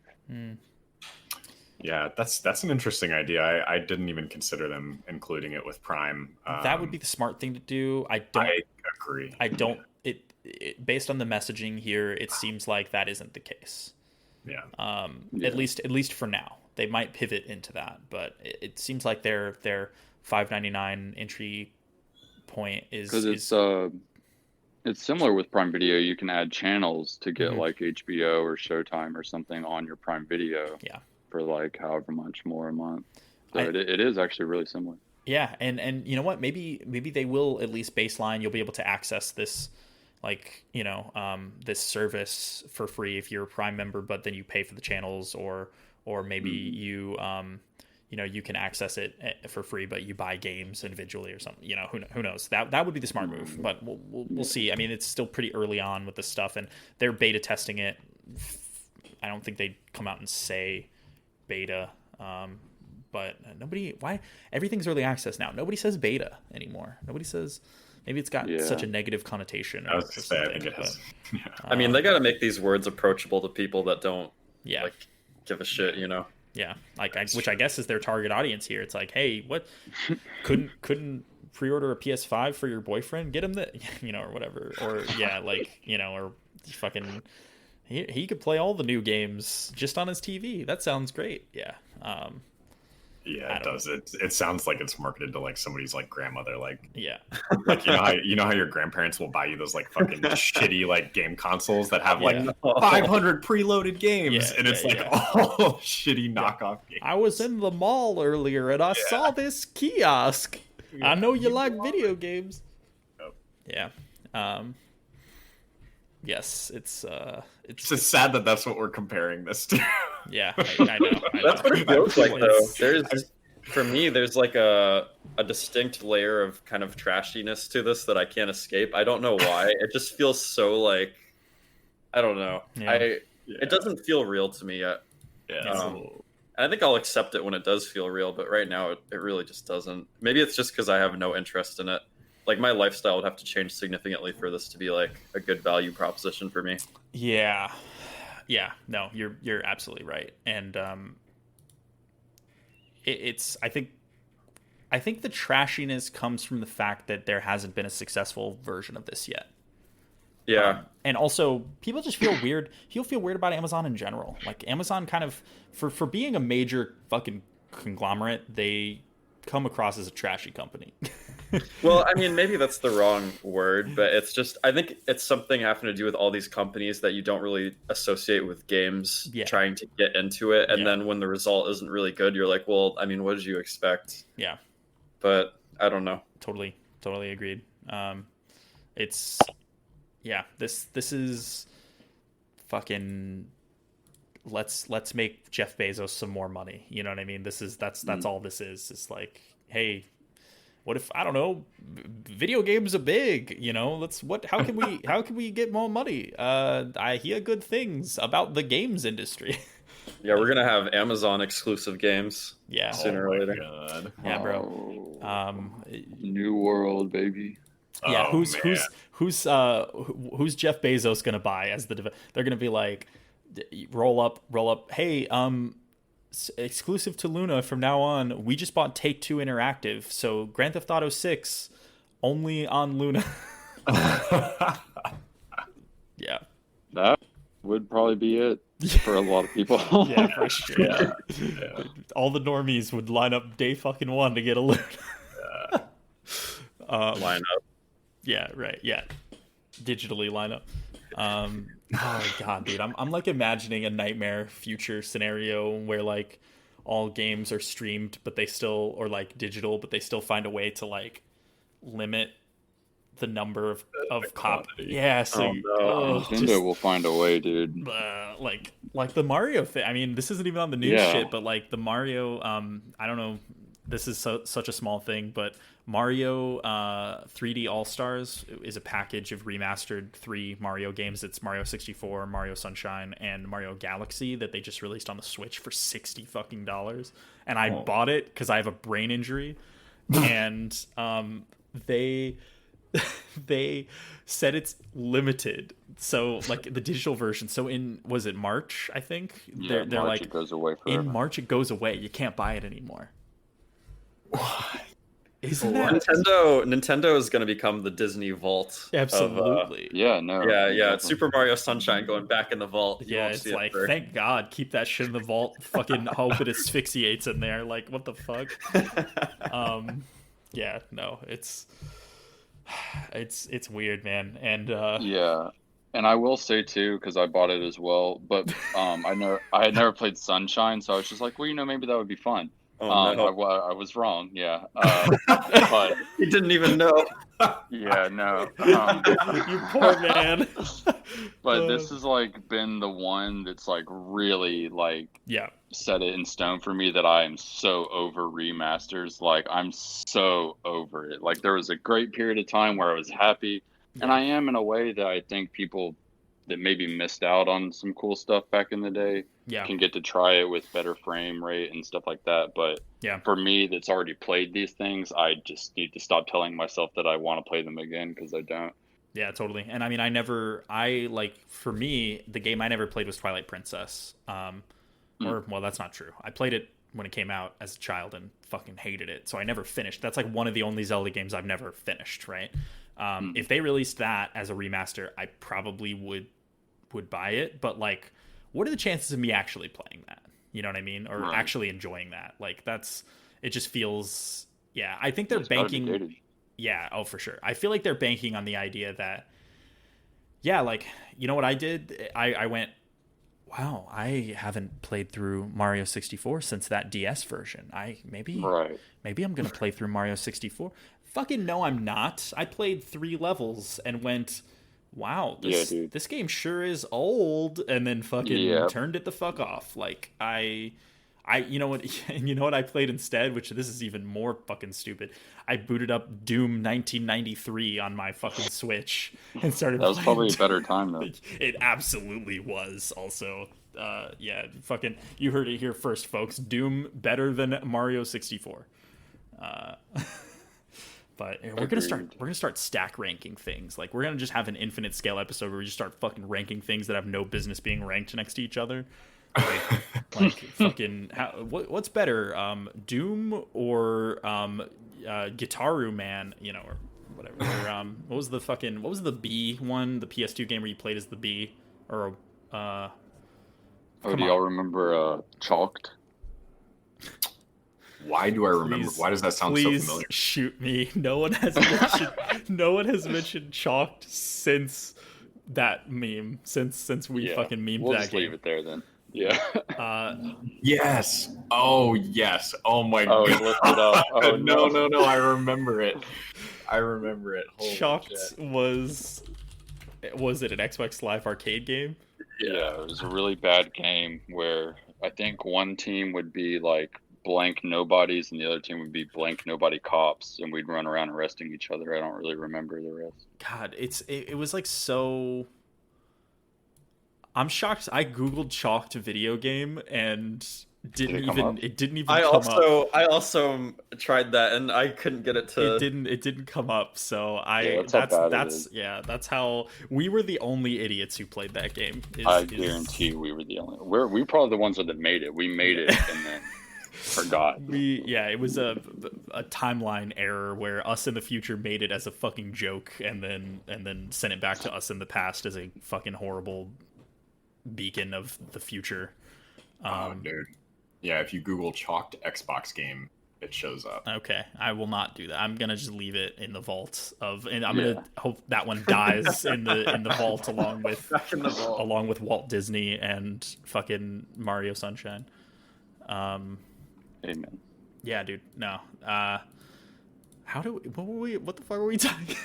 Yeah, that's an interesting idea. I didn't even consider them including it with Prime. That would be the smart thing to do. I agree. I don't. It based on the messaging here, it seems like that isn't the case. Yeah. At least for now, they might pivot into that, but it seems like their $5.99 entry point is because it's similar with Prime Video. You can add channels to get like HBO or Showtime or something on your Prime Video. Yeah. For like however much more a month. So it is actually really similar. Yeah, and you know what? Maybe they will at least baseline. You'll be able to access this, like, this service for free if you're a Prime member, but then you pay for the channels, or maybe you you can access it for free, but you buy games individually or something. Who knows? That would be the smart move, but we'll see. I mean, it's still pretty early on with this stuff, and they're beta testing it. I don't think they'd come out and say beta, but why everything's early access now. Nobody says beta anymore. Nobody says, maybe it's got such a negative connotation. I was going to say, I think it has. I mean, they got to make these words approachable to people that don't like give a shit, Yeah, which I guess is their target audience here. It's like, hey, what couldn't pre-order a PS5 for your boyfriend? Get him the, or whatever, or or fucking. He could play all the new games just on his TV. That sounds great. Yeah. Yeah, it does. It sounds like it's marketed to like somebody's like grandmother. Like, yeah, like you know how your grandparents will buy you those like fucking shitty like game consoles that have like 500 preloaded games, and it's all shitty knockoff games. I was in the mall earlier and I saw this kiosk. I know you like video games. Yeah. Yes, it's just sad that that's what we're comparing this to. Yeah, I know. That's what it feels like, though. For me, there's like a distinct layer of kind of trashiness to this that I can't escape. I don't know why. It just feels so like, I don't know. Yeah. It doesn't feel real to me yet. Yeah. I think I'll accept it when it does feel real, but right now it really just doesn't. Maybe it's just because I have no interest in it. Like, my lifestyle would have to change significantly for this to be like a good value proposition for me. Yeah. No, you're absolutely right. And it's I think the trashiness comes from the fact that there hasn't been a successful version of this yet. Yeah. And also, people just feel weird. You'll feel weird about Amazon in general. Like, Amazon kind of, for being a major fucking conglomerate, they come across as a trashy company. Well, I mean, maybe that's the wrong word, but it's just, I think it's something having to do with all these companies that you don't really associate with games trying to get into it. And then when the result isn't really good, you're like, well, I mean, what did you expect? Yeah. But I don't know. Totally agreed. It's yeah, this is fucking. Let's make Jeff Bezos some more money. You know what I mean? That's all this is. It's like, hey, what if, I don't know, video games are big, you know, how can we get more money? I hear good things about the games industry. Yeah, we're gonna have Amazon exclusive games. Yeah, sooner or later. God. Yeah, bro. New World, baby. Yeah, who's Jeff Bezos gonna buy as they're gonna be like, roll up. Hey, exclusive to Luna from now on. We just bought Take-Two Interactive, so Grand Theft Auto 6 only on Luna. Yeah, that would probably be it for a lot of people. Yeah, for sure. Yeah. All the normies would line up day fucking one to get a Luna. Line up. Yeah, right. Yeah, digitally line up. Oh god, dude, I'm like imagining a nightmare future scenario where like all games are streamed, but they still, or like digital, but they still find a way to like limit the number of copies. Yeah, so Nintendo will find a way, dude. Like the Mario thing. I mean, this isn't even on the news shit, but like the Mario, I don't know. This is such a small thing, but Mario 3D All-Stars is a package of remastered 3 Mario games. It's Mario 64, Mario Sunshine, and Mario Galaxy that they just released on the Switch for $60 fucking. And I bought it because I have a brain injury, and they said it's limited. So like the digital version. So was it March? I think they're March, like, it goes away forever. In March it goes away. You can't buy it anymore. What? Isn't that Nintendo is going to become the Disney Vault? Absolutely. Yeah. Super Mario Sunshine going back in the vault. Yeah, it's like, thank God, keep that shit in the vault. Fucking hope it asphyxiates in there. Like, what the fuck? Yeah, no, it's weird, man. And yeah. And I will say too, because I bought it as well, but I had never played Sunshine, so I was just like, well, maybe that would be fun. No. I was wrong. Yeah, but he didn't even know. Yeah, no. You poor man. But this has like been the one that's like really like set it in stone for me that I am so over remasters. Like I'm so over it. Like there was a great period of time where I was happy, and I am in a way that I think people that maybe missed out on some cool stuff back in the day can get to try it with better frame rate and stuff like that. But for me that's already played these things, I just need to stop telling myself that I want to play them again, because I don't. Yeah, totally. And I mean, for me, the game I never played was Twilight Princess. Well, that's not true. I played it when it came out as a child and fucking hated it. So I never finished. That's like one of the only Zelda games I've never finished, right? If they released that as a remaster, I probably would buy it. But like, what are the chances of me actually playing that? You know what I mean? Or actually enjoying that? Like it just feels, I think they're banking. Yeah. Oh, for sure. I feel like they're banking on the idea that, like, you know what I did? I went, wow, I haven't played through Mario 64 since that DS version. Maybe I'm going to play through Mario 64. Fucking no, I'm not. I played 3 levels and went, wow, this game sure is old, and then fucking turned it the fuck off. Like you know what I played instead, which this is even more fucking stupid. I booted up Doom 1993 on my fucking Switch and started That was playing probably a better time though. It absolutely was also. Fucking, you heard it here first, folks. Doom better than Mario 64. But we're gonna start stack ranking things. Like we're gonna just have an infinite scale episode where we just start fucking ranking things that have no business being ranked next to each other. Like fucking what's better, Doom or Gitaru Man, or whatever. Or, what was the Bee one, the PS2 game where you played as the Bee? Or do y'all remember Chalked? Why do I remember? Why does that sound so familiar? Please shoot me. No one has mentioned Chalked since that meme. Since we fucking memed we'll that just game. Leave it there then. Yeah. Yes. Oh yes. Oh my god. He looked it up. Oh no. I remember it. Holy Chalked shit. was was it an Xbox Live Arcade game? Yeah, it was a really bad game where I think one team would be like blank nobodies and the other team would be blank nobody cops, and we'd run around arresting each other. I don't really remember the rest. God, it was like so. I'm shocked. I googled chalked video game and it didn't even come up. I also tried that and I couldn't get it to. It didn't come up. So that's how we were the only idiots who played that game. I guarantee we were the only. We probably the ones that made it. We made it and then forgot. It was a timeline error where us in the future made it as a fucking joke and then sent it back to us in the past as a fucking horrible beacon of the future. Dude. Yeah, if you Google chalked Xbox game, it shows up. Okay, I will not do that. I'm gonna just leave it in the vault and I'm gonna hope that one dies in the vault along with Walt Disney and fucking Mario Sunshine. Amen. Yeah, dude. No. What the fuck were we talking?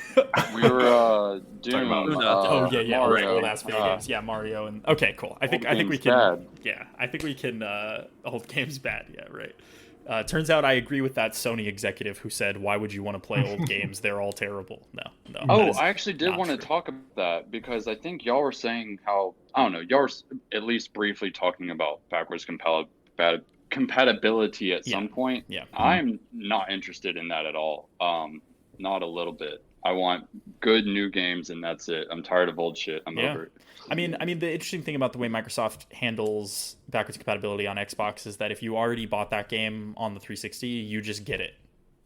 We were doing Mario. Last video games. Yeah, Mario and okay, cool. I think we can. Bad. Yeah, I think we can. Old games bad. Yeah, right. Turns out I agree with that Sony executive who said, "Why would you want to play old games? They're all terrible." No. Oh, I actually did want to talk about that because I think y'all were saying how y'all were at least briefly talking about backwards compatibility at some point. Yeah. I'm not interested in that at all. Not a little bit. I want good new games and that's it. I'm tired of old shit. I'm over it. I mean, the interesting thing about the way Microsoft handles backwards compatibility on Xbox is that if you already bought that game on the 360, you just get it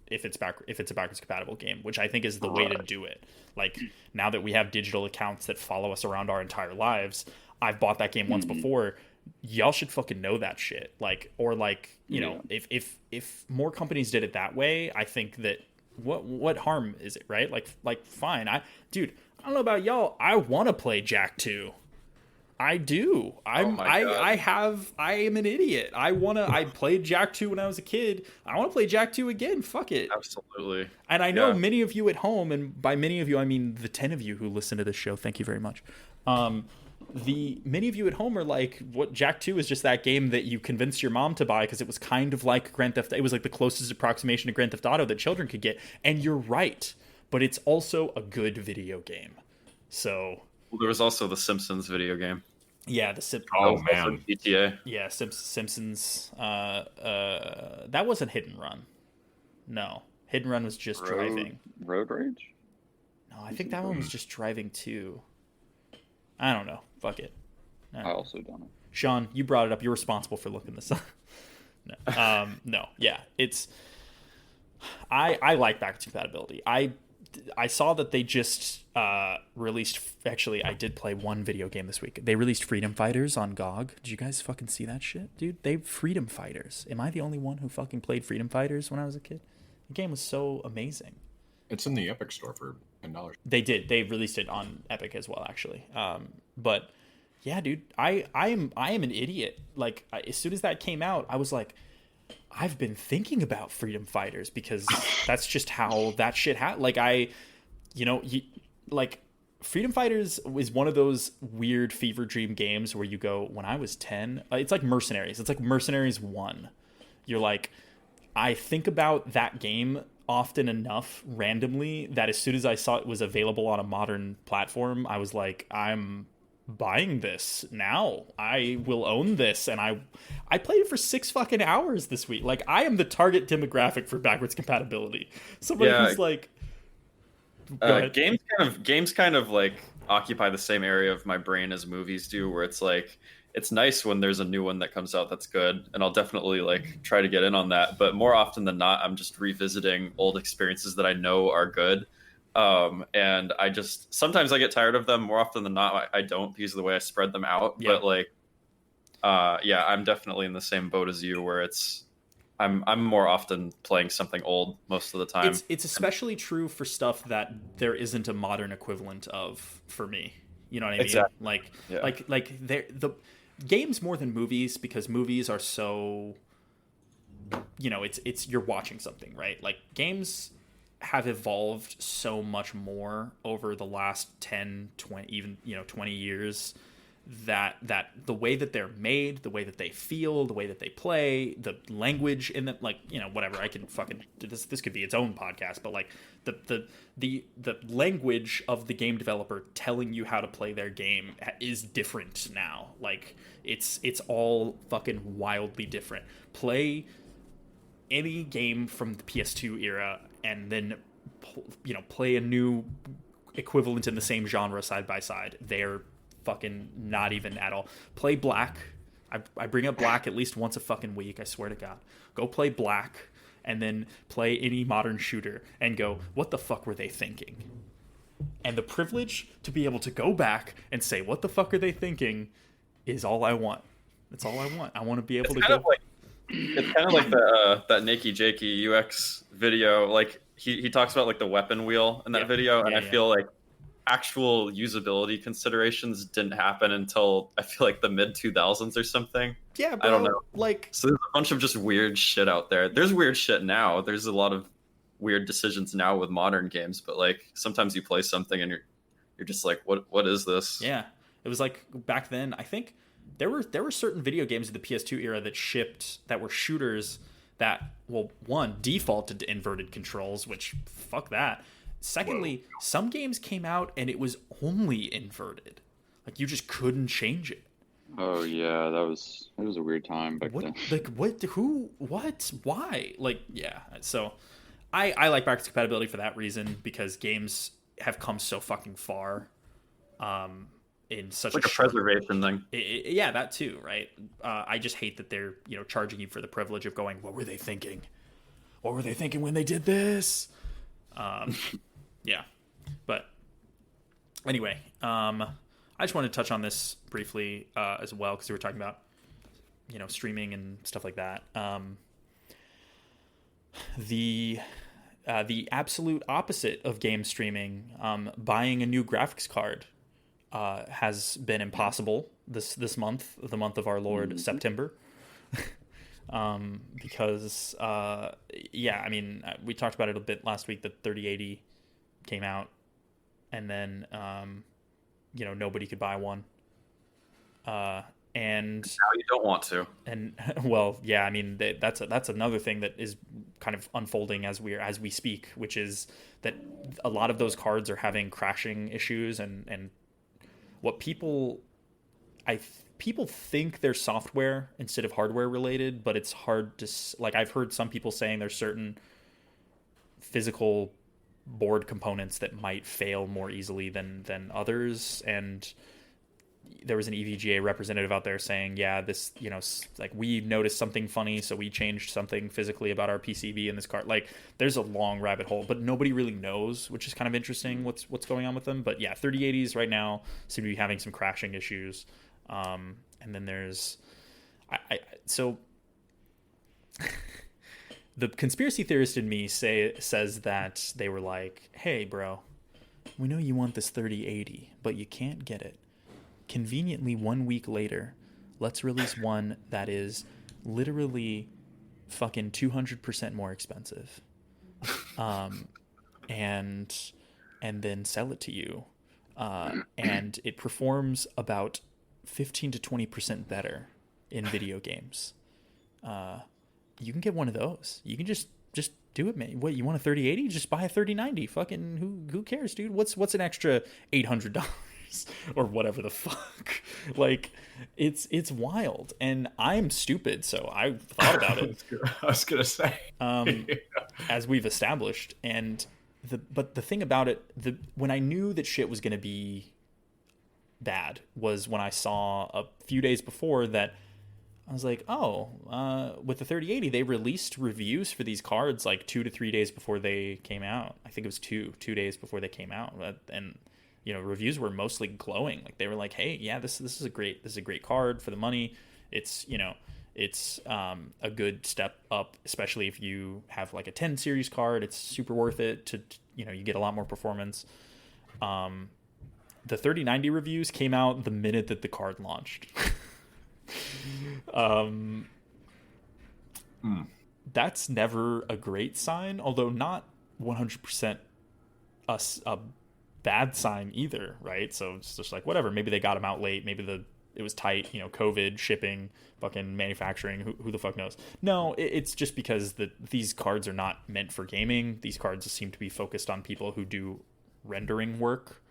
if it's a backwards compatible game, which I think is the way to do it. Like now that we have digital accounts that follow us around our entire lives, I've bought that game once before. Y'all should fucking know that shit. You know, if more companies did it that way, I think that what harm is it, right? Like fine. I don't know about y'all. I want to play Jak 2. I do. I am an idiot. I played Jak 2 when I was a kid. I want to play Jak 2 again. Fuck it. Absolutely. And I know many of you at home, and by many of you I mean the 10 of you who listen to this show. Thank you very much. Many of you at home are like, what, Jak 2 is just that game that you convinced your mom to buy because it was kind of like Grand Theft. It was like the closest approximation to Grand Theft Auto that children could get. And you're right, but it's also a good video game. So there was also the Simpsons video game. Yeah, man, GTA. Yeah, Simpsons. That wasn't Hit and Run. No, Hit and Run was just driving. Road Rage. No, I think that one was just driving too. I don't know. Fuck it. I also don't know. Sean, you brought it up. You're responsible for looking this up. No. No. Yeah. It's. I like backwards compatibility. I saw that they just released. Actually, I did play one video game this week. They released Freedom Fighters on GOG. Did you guys fucking see that shit, dude? They Freedom Fighters. Am I the only one who fucking played Freedom Fighters when I was a kid? The game was so amazing. It's in the Epic store for $10. They did. They released it on Epic as well, actually. But yeah, dude, I am an idiot. Like as soon as that came out, I was like, I've been thinking about Freedom Fighters because that's just how that shit Freedom Fighters is one of those weird fever dream games where you go, when I was 10, it's like Mercenaries. It's like Mercenaries 1. You're like, I think about that game often enough randomly that as soon as I saw it was available on a modern platform, I was like, I'm buying this now. I will own this. And I played it for 6 fucking hours this week. Like, I am the target demographic for backwards compatibility. Somebody who's like, games kind of like occupy the same area of my brain as movies do, where it's like, it's nice when there's a new one that comes out that's good, and I'll definitely like try to get in on that. But more often than not, I'm just revisiting old experiences that I know are good. And I just, sometimes I get tired of them. More often than not, I don't, because of the way I spread them out. Yeah. But like, I'm definitely in the same boat as you, where I'm more often playing something old most of the time. It's especially true for stuff that there isn't a modern equivalent of for me. You know what I mean? Exactly. Like the games more than movies, because movies are so, it's you're watching something, right? Like games have evolved so much more over the last 10, 20, even 20 years, that the way that they're made, the way that they feel, the way that they play, the language in them, like, whatever. I can fucking this could be its own podcast, but like the language of the game developer telling you how to play their game is different now. Like it's all fucking wildly different. Play any game from the PS2 era and then play a new equivalent in the same genre side by side. They're fucking not even at all. Play Black. I bring up Black at least once a fucking week, I swear to God. Go play Black and then play any modern shooter and go, what the fuck were they thinking? And the privilege to be able to go back and say, what the fuck are they thinking, is all I want. That's all I want. I want to be able to go. It's kind of like that Nakey Jakey UX video. Like he talks about like the weapon wheel in that video, and I feel like actual usability considerations didn't happen until I feel like the mid 2000s or something. Yeah, bro, I don't know. Like, so there's a bunch of just weird shit out there. There's weird shit now. There's a lot of weird decisions now with modern games, but like sometimes you play something and you're just like, what is this? Yeah, it was like back then. I think there were certain video games in the PS2 era that shipped that were shooters that, well, one, defaulted to inverted controls, which fuck that. Secondly, some games came out and it was only inverted. Like you just couldn't change it. Oh yeah, it was a weird time back then. Like what? Who? What? Why? Like yeah. So I like backwards compatibility for that reason, because games have come so fucking far. In such like a preservation thing. Yeah, that too, right? I just hate that they're charging you for the privilege of going, what were they thinking? What were they thinking when they did this? Yeah, but anyway, I just wanted to touch on this briefly as well, because we were talking about streaming and stuff like that. The absolute opposite of game streaming, buying a new graphics card, has been impossible this month, the month of our Lord, September. Because I mean, we talked about it a bit last week that 3080 came out, and then nobody could buy one, and now you don't want to. And well, yeah, I mean that's another thing that is kind of unfolding as we speak, which is that a lot of those cards are having crashing issues, and what people think they're software instead of hardware related, but it's hard to, like, I've heard some people saying there's certain physical board components that might fail more easily than others. And there was an EVGA representative out there saying, yeah, this, like, we noticed something funny, so we changed something physically about our PCB in this card. Like, there's a long rabbit hole, but nobody really knows, which is kind of interesting what's going on with them. But yeah, 3080s right now seem to be having some crashing issues. And then there's, so the conspiracy theorist in me says that they were like, hey bro, we know you want this 3080, but you can't get it. Conveniently 1 week later, let's release one that is literally fucking 200% more expensive. And then sell it to you. And it performs about 15 to 20% better in video games. You can get one of those. You can just do it, man. What, you want a 3080? Just buy a 3090. Fucking who cares, dude? What's an extra $800 or whatever the fuck? Like, it's wild, and I'm stupid, so I thought about it. I was gonna say, as we've established, and but the thing about it, when I knew that shit was gonna be bad was when I saw a few days before that I was like, with the 3080 they released reviews for these cards like 2 to 3 days before they came out. I think it was 2 days before they came out, and reviews were mostly glowing. Like, they were like, hey, yeah, this is a great card for the money. It's it's a good step up, especially if you have like a 10 series card. It's super worth it to you get a lot more performance. The 3090 reviews came out the minute that the card launched. That's never a great sign, although not 100% a bad sign either, right? So it's just like, whatever, maybe they got them out late, maybe it was tight, COVID, shipping, fucking manufacturing, who the fuck knows. No, it's just because these cards are not meant for gaming. These cards seem to be focused on people who do rendering work,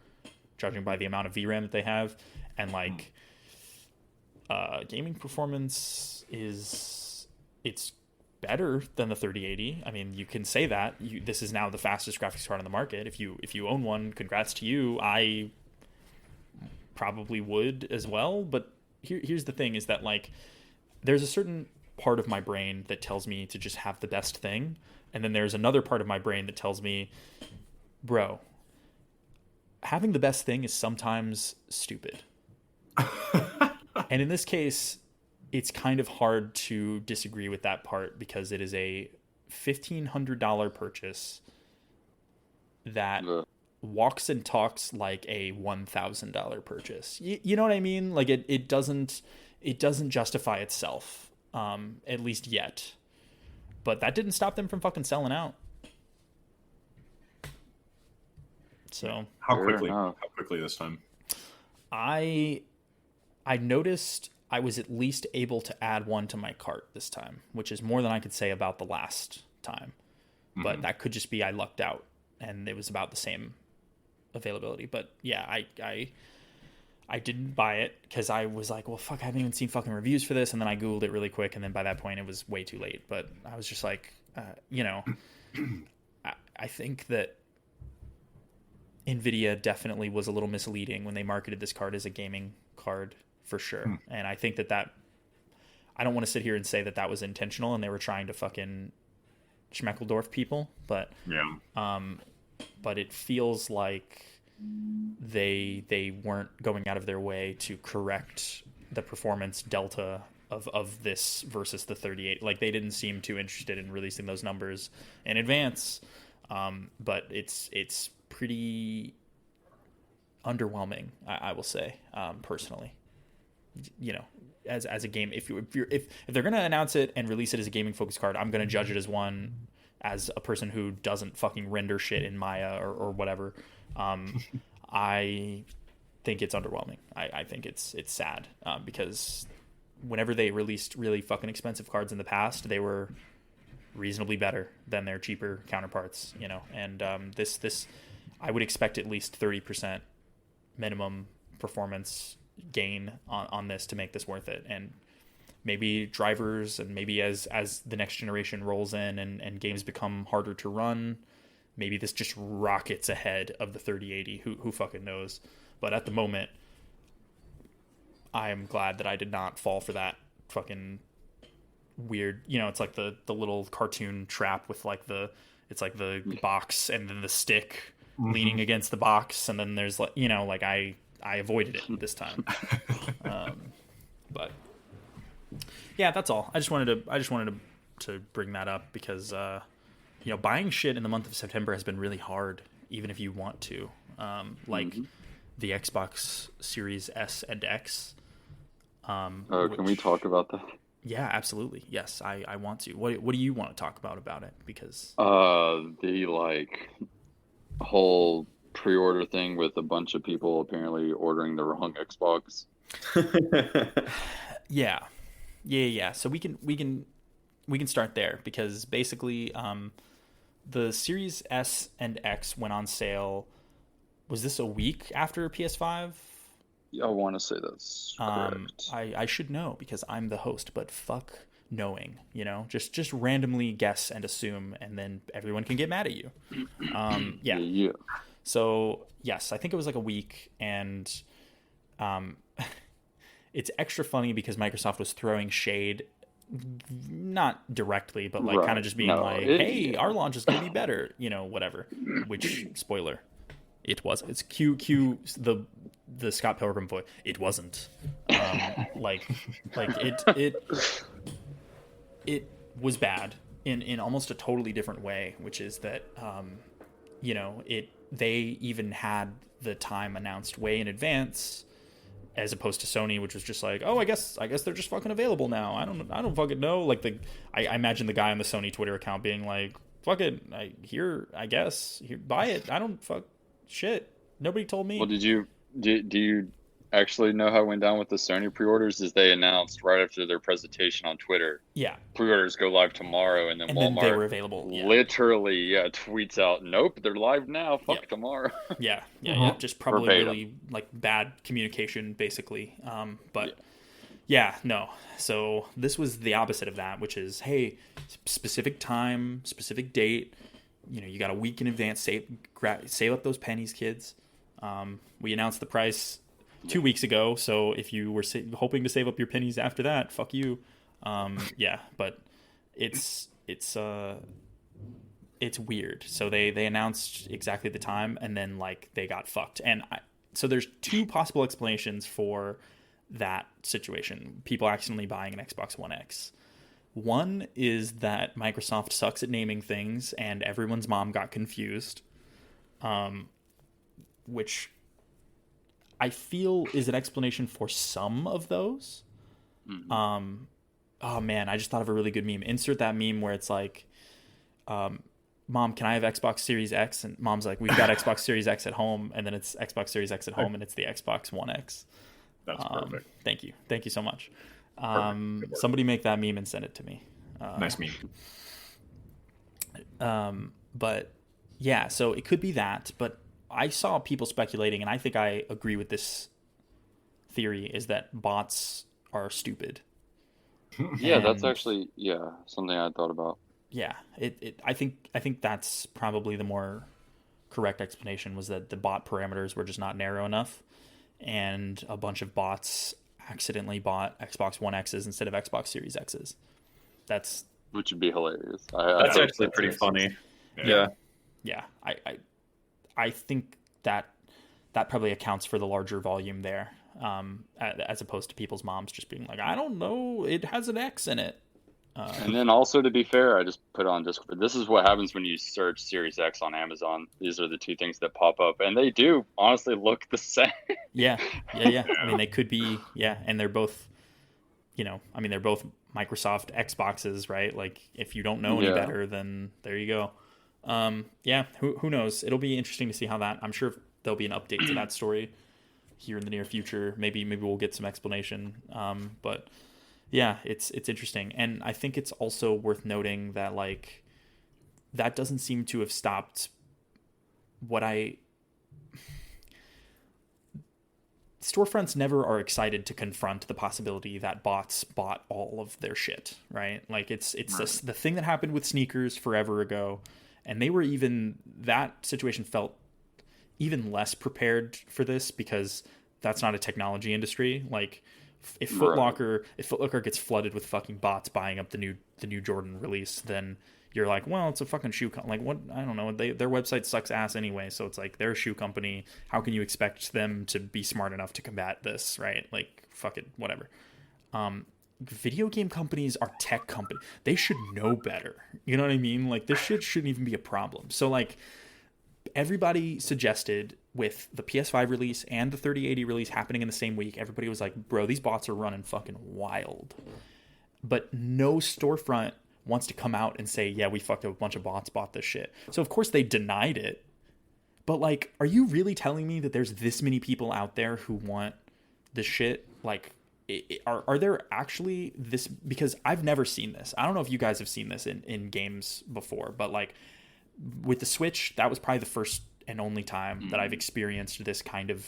judging by the amount of VRAM that they have. And like gaming performance it's better than the 3080. I mean, you can say that. This is now the fastest graphics card on the market. If you own one, congrats to you. I probably would as well, but here's the thing, is that like there's a certain part of my brain that tells me to just have the best thing, and then there's another part of my brain that tells me, bro, having the best thing is sometimes stupid. And in this case, it's kind of hard to disagree with that part, because it is a $1,500 purchase that walks and talks like a $1,000 purchase. You know what I mean? Like it doesn't justify itself, at least yet. But that didn't stop them from fucking selling out. So how quickly this time? I noticed I was at least able to add one to my cart this time, which is more than I could say about the last time. Mm-hmm. But that could just be I lucked out and it was about the same availability. But yeah, I didn't buy it because I was like, well, fuck, I haven't even seen fucking reviews for this. And then I Googled it really quick. And then by that point it was way too late. But I was just like, I think that NVIDIA definitely was a little misleading when they marketed this card as a gaming card, for sure. And I think that I don't want to sit here and say that was intentional and they were trying to fucking Schmeckledorf people, but but it feels like they weren't going out of their way to correct the performance delta of this versus the 38. Like they didn't seem too interested in releasing those numbers in advance. But it's pretty underwhelming, I will say, personally. As a game, if they're gonna announce it and release it as a gaming focused card, I'm gonna judge it as one, as a person who doesn't fucking render shit in Maya or whatever. I think it's underwhelming. I think it's sad, because whenever they released really fucking expensive cards in the past, they were reasonably better than their cheaper counterparts, and this I would expect at least 30% minimum performance gain on this to make this worth it. And maybe drivers, and maybe as the next generation rolls in and games become harder to run, maybe this just rockets ahead of the 3080. Who fucking knows? But at the moment, I am glad that I did not fall for that fucking weird, it's like the little cartoon trap with like the box and then the stick leaning against the box, and then there's like, like I avoided it this time. But yeah, that's all. I just wanted to bring that up because buying shit in the month of September has been really hard, even if you want to. The Xbox Series S and X. Can we talk about that? Yeah, absolutely. Yes, I want to. What do you want to talk about it? Because the whole pre-order thing with a bunch of people apparently ordering the wrong Xbox. Yeah. So we can start there, because basically the Series S and X went on sale. Was this a week after PS5? I want to say that's correct. I should know because I'm the host, but fuck knowing, just randomly guess and assume, and then everyone can get mad at you. Yeah. So yes, I think it was like a week, and it's extra funny because Microsoft was throwing shade, not directly, but like kind of just being hey, our launch is going to be better, whatever. Which, spoiler, it was. It's Q the Scott Pilgrim voice. It wasn't. It was bad in almost a totally different way, which is that they even had the time announced way in advance, as opposed to Sony, which was just like, oh, I guess they're just fucking available now. I don't fucking know. Like I imagine the guy on the Sony Twitter account being like, fuck it. I guess. Buy it. I don't fuck shit. Nobody told me. Well, do you actually know how it went down with the Sony pre-orders? Is they announced right after their presentation on Twitter. Yeah. Pre-orders go live tomorrow, and then Walmart, then they were available. Literally, tweets out, "Nope, they're live now. Fuck tomorrow." Yeah. Just probably really like bad communication, basically. But yeah, no. So this was the opposite of that, which is, hey, specific time, specific date. You got a week in advance. Save up those pennies, kids. We announced the price 2 weeks ago, so if you were hoping to save up your pennies after that, fuck you. But it's weird. So they announced exactly the time, and then like they got fucked. And so there's two possible explanations for that situation. People accidentally buying an Xbox One X. One is that Microsoft sucks at naming things, and everyone's mom got confused, which I feel is an explanation for some of those. Mm-hmm. Oh man, I just thought of a really good meme. Insert that meme where it's like, Mom, can I have Xbox Series X? And Mom's like, we've got Xbox Series X at home. And then it's Xbox Series X at home, and it's the Xbox One X. That's perfect. Thank you so much. Somebody make that meme and send it to me. Nice meme. But yeah, so it could be that, but I saw people speculating, and I think I agree with this theory, is that bots are stupid. Yeah, that's actually something I thought about. Yeah, I think that's probably the more correct explanation, was that the bot parameters were just not narrow enough, and a bunch of bots accidentally bought Xbox One X's instead of Xbox Series X's. Which would be hilarious. That's actually pretty funny. Yeah. I think that probably accounts for the larger volume there, as opposed to people's moms just being like, I don't know, it has an X in it. And then also, to be fair, I just put on Discord, this is what happens when you search Series X on Amazon. These are the two things that pop up, and they do honestly look the same. Yeah. I mean, they could be, and they're both, they're both Microsoft Xboxes, right? Like, if you don't know any better, then there you go. Who knows? It'll be interesting to see how that. I'm sure there'll be an update to that story here in the near future. Maybe we'll get some explanation. But yeah, it's interesting, and I think it's also worth noting that like that doesn't seem to have stopped storefronts never are excited to confront the possibility that bots bought all of their shit, right? Like it's right. The thing that happened with sneakers forever ago, and that situation felt even less prepared for this because that's not a technology industry. Like if Foot Locker gets flooded with fucking bots buying up the new Jordan release, then you're like, well, it's a fucking shoe company. Like, what? I don't know. Their website sucks ass anyway, so it's like they're a shoe company. How can you expect them to be smart enough to combat this, right? Like, fuck it, whatever. Video game companies are tech companies. They should know better. You know what I mean? Like, this shit shouldn't even be a problem. So, like, everybody suggested with the PS5 release and the 3080 release happening in the same week, everybody was like, bro, these bots are running fucking wild. But no storefront wants to come out and say, yeah, we fucked up, a bunch of bots bought this shit. So of course they denied it. But like, are you really telling me that there's this many people out there who want this shit? Like, are there actually this? Because I've never seen this. I don't know if you guys have seen this in games before, but like with the Switch, that was probably the first and only time that I've experienced this kind of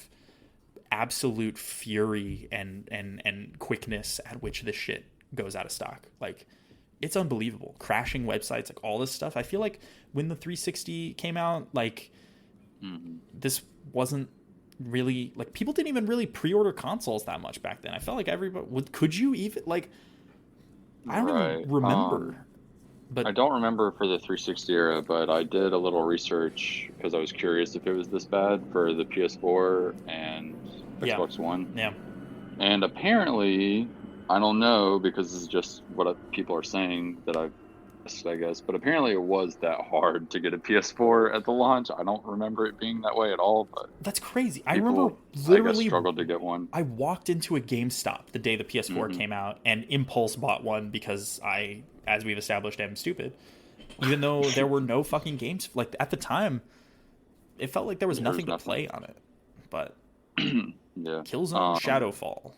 absolute fury and quickness at which this shit goes out of stock. Like, it's unbelievable. Crashing websites, like all this stuff. I feel like when the 360 came out, like this wasn't really, like, people didn't even really pre-order consoles that much back then. I felt like everybody could you even, like, I don't even remember. But I don't remember for the 360 era, but I did a little research because I was curious if it was this bad for the PS4 and Xbox One. Yeah. And apparently, I don't know, because this is just what people are saying that I guess, but apparently it was that hard to get a PS4 at the launch. I don't remember it being that way at all, but that's crazy. I remember literally struggled to get one. I walked into a GameStop the day the PS4 came out and impulse bought one because I, as we've established, am stupid. even though there were no fucking games. Like, at the time, it felt like there was nothing to play on it. But yeah. Killzone Shadowfall.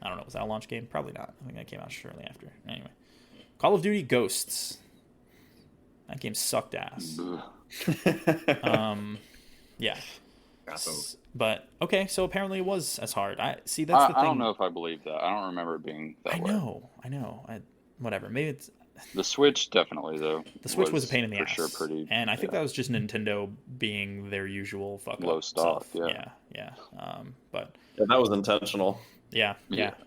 I don't know. Was that a launch game? Probably not. I think that came out shortly after. Anyway. Call of Duty Ghosts. That game sucked ass. Yeah. But okay, so apparently it was as hard. That's the thing. I don't know if I believe that. I don't remember it being that way. I know. Whatever. Maybe it's the Switch, definitely though. The Switch was a pain in the ass. For sure, and I think that was just Nintendo being their usual low stock. Yeah. But that was intentional. Yeah.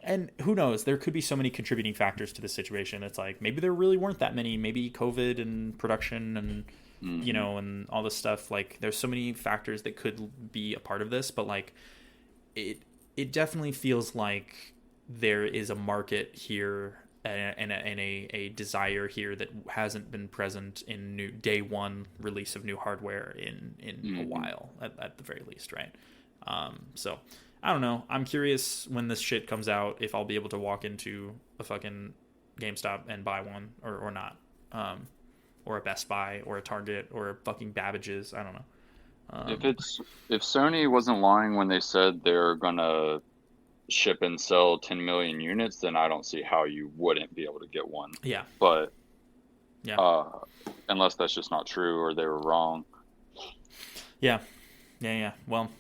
And who knows? There could be so many contributing factors to the situation. It's like maybe there really weren't that many. Maybe COVID and production and and all this stuff. Like, there's so many factors that could be a part of this. But like, it definitely feels like there is a market here and a desire here that hasn't been present in day one release of new hardware in a while at the very least, right? So. I don't know. I'm curious when this shit comes out if I'll be able to walk into a fucking GameStop and buy one or not. Or a Best Buy or a Target or a fucking Babbage's. I don't know. If Sony wasn't lying when they said they're gonna ship and sell 10 million units, then I don't see how you wouldn't be able to get one. Yeah. But unless that's just not true or they were wrong. Yeah. Well,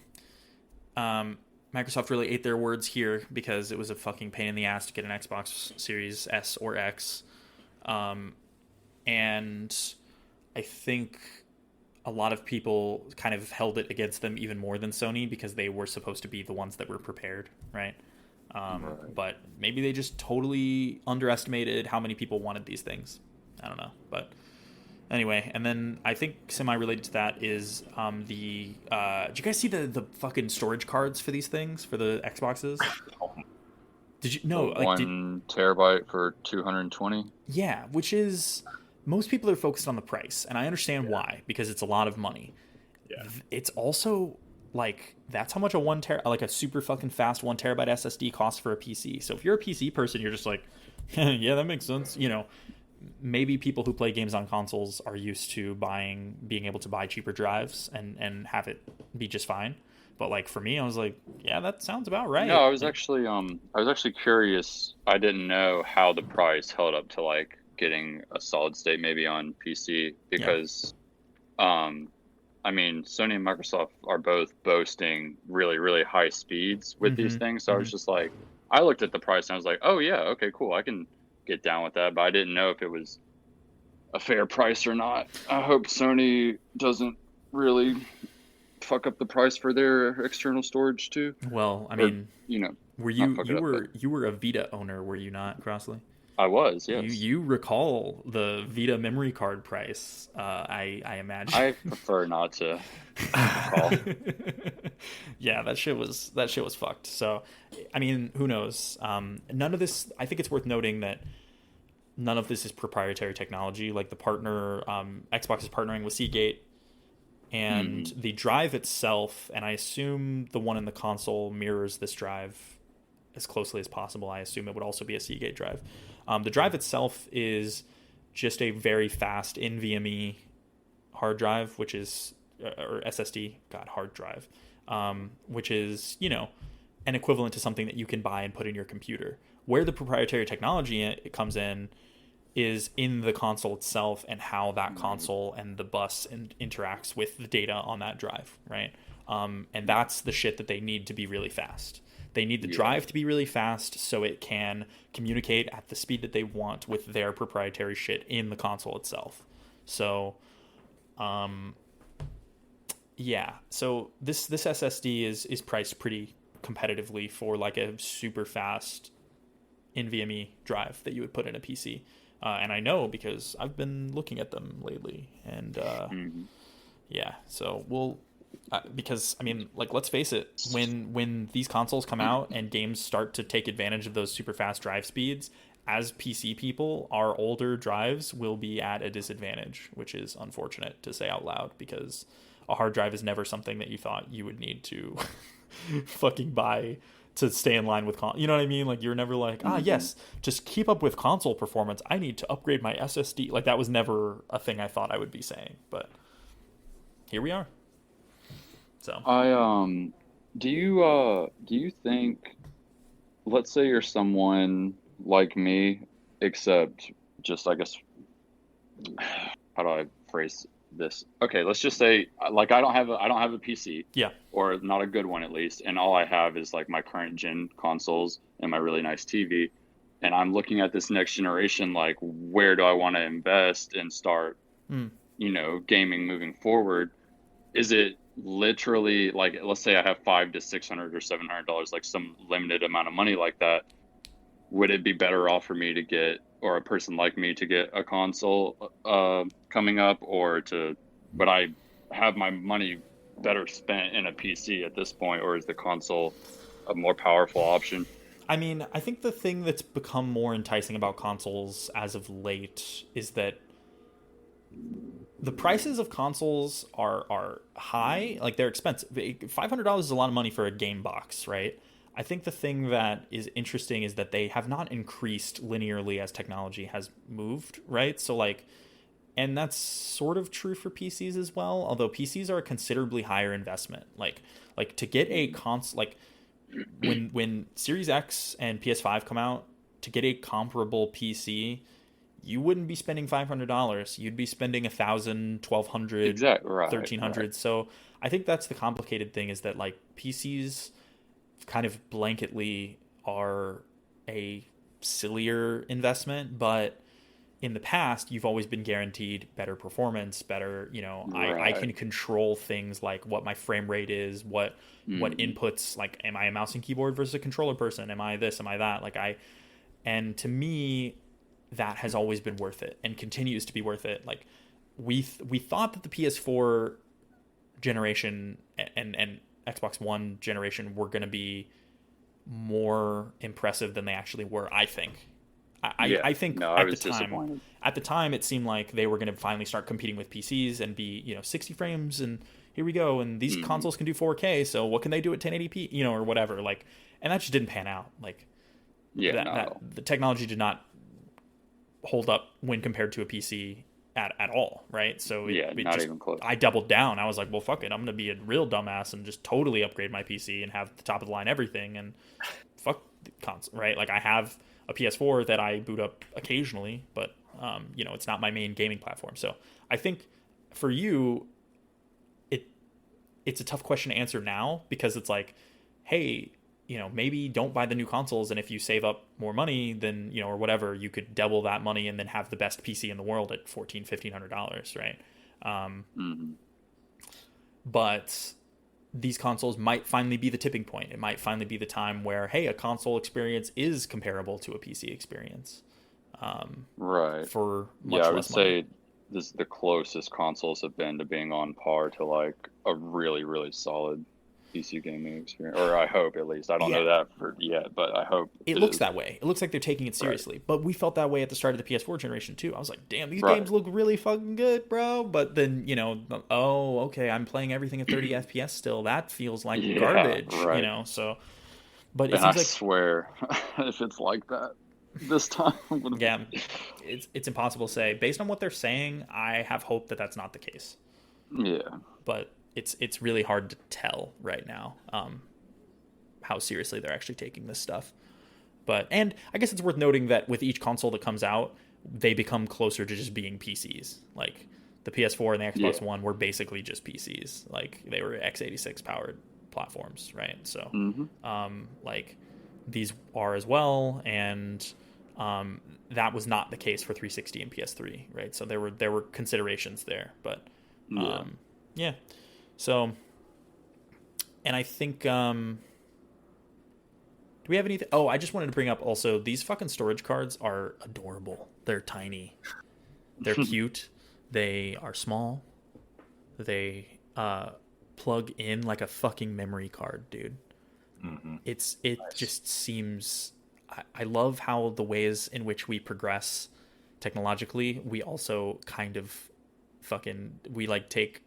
Microsoft really ate their words here because it was a fucking pain in the ass to get an Xbox Series S or X. And I think a lot of people kind of held it against them even more than Sony because they were supposed to be the ones that were prepared, right? But maybe they just totally underestimated how many people wanted these things. I don't know. But anyway, and then I think semi-related to that is did you guys see the fucking storage cards for these things, for the Xboxes? Did you know? Like, 1 terabyte for 220? Yeah, which is... Most people are focused on the price, and I understand why, because it's a lot of money. Yeah. It's also, like, that's how much a super fucking fast 1 terabyte SSD costs for a PC. So if you're a PC person, you're just like, yeah, that makes sense. Maybe people who play games on consoles are used to being able to buy cheaper drives and have it be just fine. But like for me, I was like, yeah, that sounds about right. No, I was actually curious. I didn't know how the price held up to like getting a solid state maybe on PC because, I mean, Sony and Microsoft are both boasting really, really high speeds with these things. So I was just like, I looked at the price and I was like, oh yeah, okay, cool, I can get down with that, but I didn't know if it was a fair price or not. I hope Sony doesn't really fuck up the price for their external storage too. Well, I mean, were you were a Vita owner, were you not, Crossley? I was, yes. You recall the Vita memory card price, I imagine. I prefer not to recall. Yeah, that shit was fucked. So, I mean, who knows? None of this, I think it's worth noting that none of this is proprietary technology. Like the partner, Xbox is partnering with Seagate, and the drive itself, and I assume the one in the console mirrors this drive as closely as possible. I assume it would also be a Seagate drive. The drive itself is just a very fast NVMe hard drive, which is, or SSD, hard drive, which is, an equivalent to something that you can buy and put in your computer. Where the proprietary technology comes in is in the console itself and how that console and the bus interacts with the data on that drive, right? And that's the shit that they need to be really fast. They need the drive to be really fast so it can communicate at the speed that they want with their proprietary shit in the console itself. So, so this SSD is priced pretty competitively for like a super fast NVMe drive that you would put in a PC. And I know because I've been looking at them lately. And so we'll... because I mean, like, let's face it, when these consoles come out and games start to take advantage of those super fast drive speeds, as PC people, our older drives will be at a disadvantage, which is unfortunate to say out loud, because a hard drive is never something that you thought you would need to fucking buy to stay in line with you know what I mean? Like, you're never like, yes, just keep up with console performance, I need to upgrade my SSD. Like, that was never a thing I thought I would be saying, but here we are. So do you think, let's say you're someone like me, except just, I guess, how do I phrase this? Okay, let's just say, like, I don't have a PC, or not a good one at least, and all I have is like my current gen consoles and my really nice TV, and I'm looking at this next generation, like, where do I want to invest and start, gaming moving forward? Is it literally, like, let's say I have $500 to $600 or $700, like some limited amount of money like that, would it be better off for me to get, or a person like me to get a console coming up, or would I have my money better spent in a PC at this point, or is the console a more powerful option? I mean, I think the thing that's become more enticing about consoles as of late is that the prices of consoles are high. Like, they're expensive. $500 is a lot of money for a game box, right? I think the thing that is interesting is that they have not increased linearly as technology has moved, right? So, like, and that's sort of true for PCs as well, although PCs are a considerably higher investment. Like to get a console, like, when Series X and PS5 come out, to get a comparable PC, you wouldn't be spending $500. You'd be spending $1,000, $1,200, exactly, right, $1,300. Right. So I think that's the complicated thing, is that, like, PCs kind of blanketly are a sillier investment, but in the past, you've always been guaranteed better performance, better, I can control things like what my frame rate is, what inputs, like, am I a mouse and keyboard versus a controller person? Am I this? Am I that? And to me, that has always been worth it and continues to be worth it. Like, we thought that the PS4 generation and Xbox One generation were going to be more impressive than they actually were, I think. I think at the time it seemed like they were going to finally start competing with PCs and be 60 frames, and here we go, and these consoles can do 4K, so what can they do at 1080p, or whatever, like, and that just didn't pan out. Like, the technology did not hold up when compared to a PC at all, right? So it not just, even close. I doubled down. I was like, well, fuck it, I'm gonna be a real dumbass and just totally upgrade my PC and have the top of the line everything, and fuck the console, right? Like, I have a PS4 that I boot up occasionally, but it's not my main gaming platform. So I think for you, it's a tough question to answer now, because it's like, hey, maybe don't buy the new consoles, and if you save up more money, then, or whatever, you could double that money and then have the best PC in the world at $1,400-$1,500, right? But these consoles might finally be the tipping point. It might finally be the time where, hey, a console experience is comparable to a PC experience. Right. For much less I would money. say this is the closest consoles have been to being on par to, like, a really, really solid PC gaming experience, or I hope, at least. I don't know that yet, but I hope it looks that way. It looks like they're taking it seriously. Right. But we felt that way at the start of the PS4 generation too. I was like, damn, these games look really fucking good, bro. But then, oh, okay, I'm playing everything at 30 FPS still. That feels like garbage, so. But it seems I swear, if it's like that this time. Yeah, it's impossible to say. Based on what they're saying, I have hope that that's not the case. Yeah. But it's really hard to tell right now how seriously they're actually taking this stuff. And I guess it's worth noting that with each console that comes out, they become closer to just being PCs. Like, the PS4 and the Xbox One were basically just PCs. Like, they were x86 powered platforms, right? So like, these are as well, and that was not the case for 360 and PS3, right? So there were considerations there, but yeah. So, and I think, do we have anything? Oh, I just wanted to bring up also, these fucking storage cards are adorable. They're tiny. They're cute. They are small. They plug in like a fucking memory card, dude. Mm-hmm. It nice. Just seems, I love how the ways in which we progress technologically, we also kind of we like take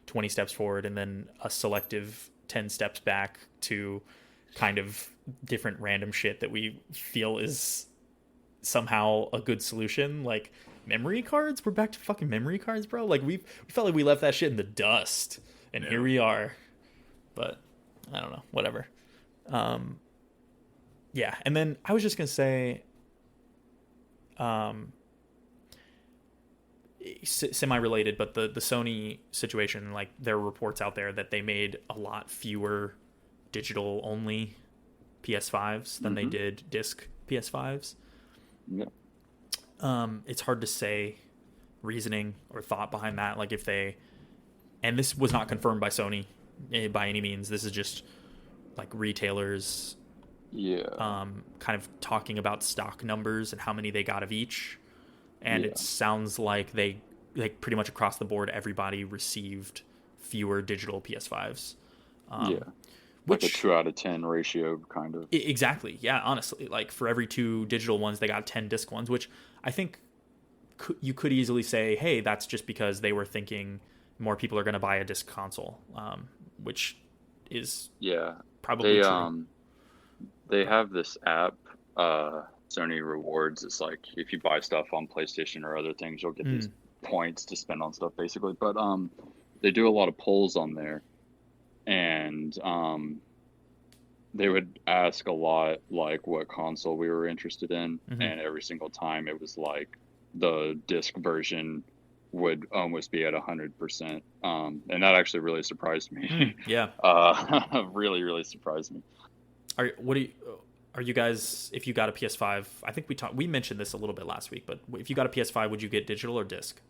20 steps forward and then a selective 10 steps back to kind of different random shit that we feel is somehow a good solution. Like memory cards, we're back to fucking memory cards, bro. Like we felt like we left that shit in the dust, and here we are. But I don't know, whatever. Yeah, and then I was just gonna say, semi-related, but the Sony situation, like there are reports out there that they made a lot fewer digital only PS5s than they did disc PS5s. Yeah. It's hard to say reasoning or thought behind that. Like if they, and this was not confirmed by Sony by any means. This is just like retailers, kind of talking about stock numbers and how many they got of each. And it sounds like they pretty much across the board, everybody received fewer digital PS5s. Like a 2 out of 10 ratio, kind of. Exactly. Yeah, honestly. Like for every 2 digital ones, they got 10 disc ones, which I think you could easily say, hey, that's just because they were thinking more people are going to buy a disc console, which is probably true. They have this app, Sony Rewards. It's like if you buy stuff on PlayStation or other things, you'll get these points to spend on stuff, basically. But they do a lot of polls on there. And they would ask a lot, like, what console we were interested in. And every single time it was like the disc version would almost be at 100%. And that actually really surprised me. Really, really surprised me. Are you guys, if you got a PS5, I think we mentioned this a little bit last week, but if you got a PS5, would you get digital or disc?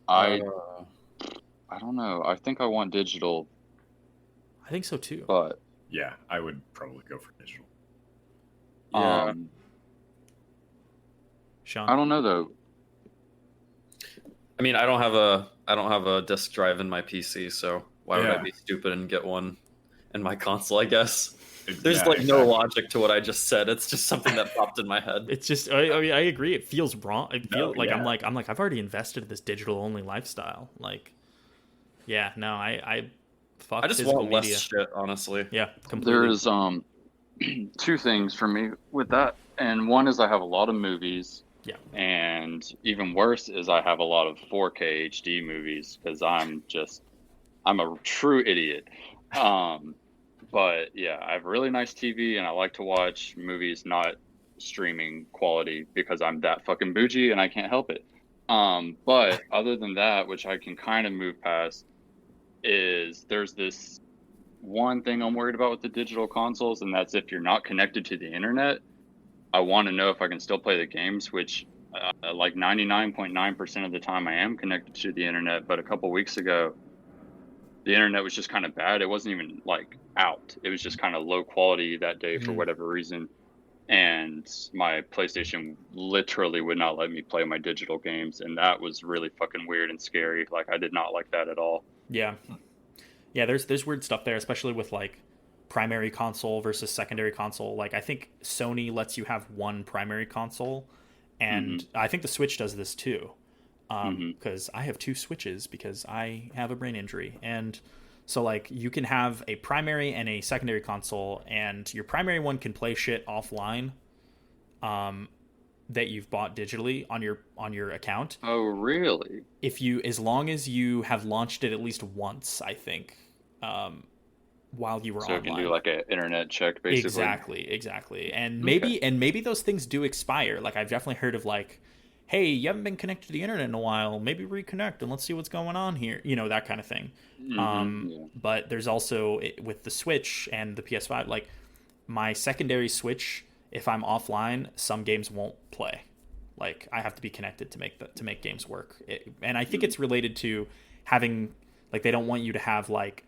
I don't know. I think I want digital. I think so too. But yeah, I would probably go for digital. Sean, I don't know though. I mean, I don't have a disk drive in my PC, so why would I be stupid and get one in my console? I guess there's no logic to what I just said. It's just something that popped in my head. It's just I agree. It feels wrong. I feel I'm like I've already invested in this digital only lifestyle. Like. Yeah, no, I fuck. I just want less shit, honestly. Yeah, completely. There's 2 things for me with that, and one is I have a lot of movies. Yeah. And even worse is I have a lot of 4K HD movies because I'm a true idiot. But yeah, I have really nice TV and I like to watch movies not streaming quality because I'm that fucking bougie and I can't help it. But other than that, which I can kind of move past, is there's this one thing I'm worried about with the digital consoles, and that's if you're not connected to the internet. I want to know if I can still play the games, which like 99.9% of the time I am connected to the internet. But a couple weeks ago, the internet was just kind of bad. It wasn't even like out. It was just kind of low quality that day for whatever reason. And my PlayStation literally would not let me play my digital games. And that was really fucking weird and scary. Like, I did not like that at all. Yeah. Yeah, there's weird stuff there, especially with, like, primary console versus secondary console. Like, I think Sony lets you have one primary console. And I think the Switch does this, too. Because I have 2 Switches because I have a brain injury. And so, like, you can have a primary and a secondary console, and your primary one can play shit offline that you've bought digitally on your account. Oh, really? As long as you have launched it at least once, I think, while you were online. So you can do like an internet check, basically. Exactly. And maybe those things do expire. Like, I've definitely heard of, like, hey, you haven't been connected to the internet in a while, maybe reconnect and let's see what's going on here, that kind of thing. But there's also, with the Switch and the PS5, like, my secondary Switch, if I'm offline, some games won't play. Like, I have to be connected to make games work. And I think it's related to having, like, they don't want you to have, like,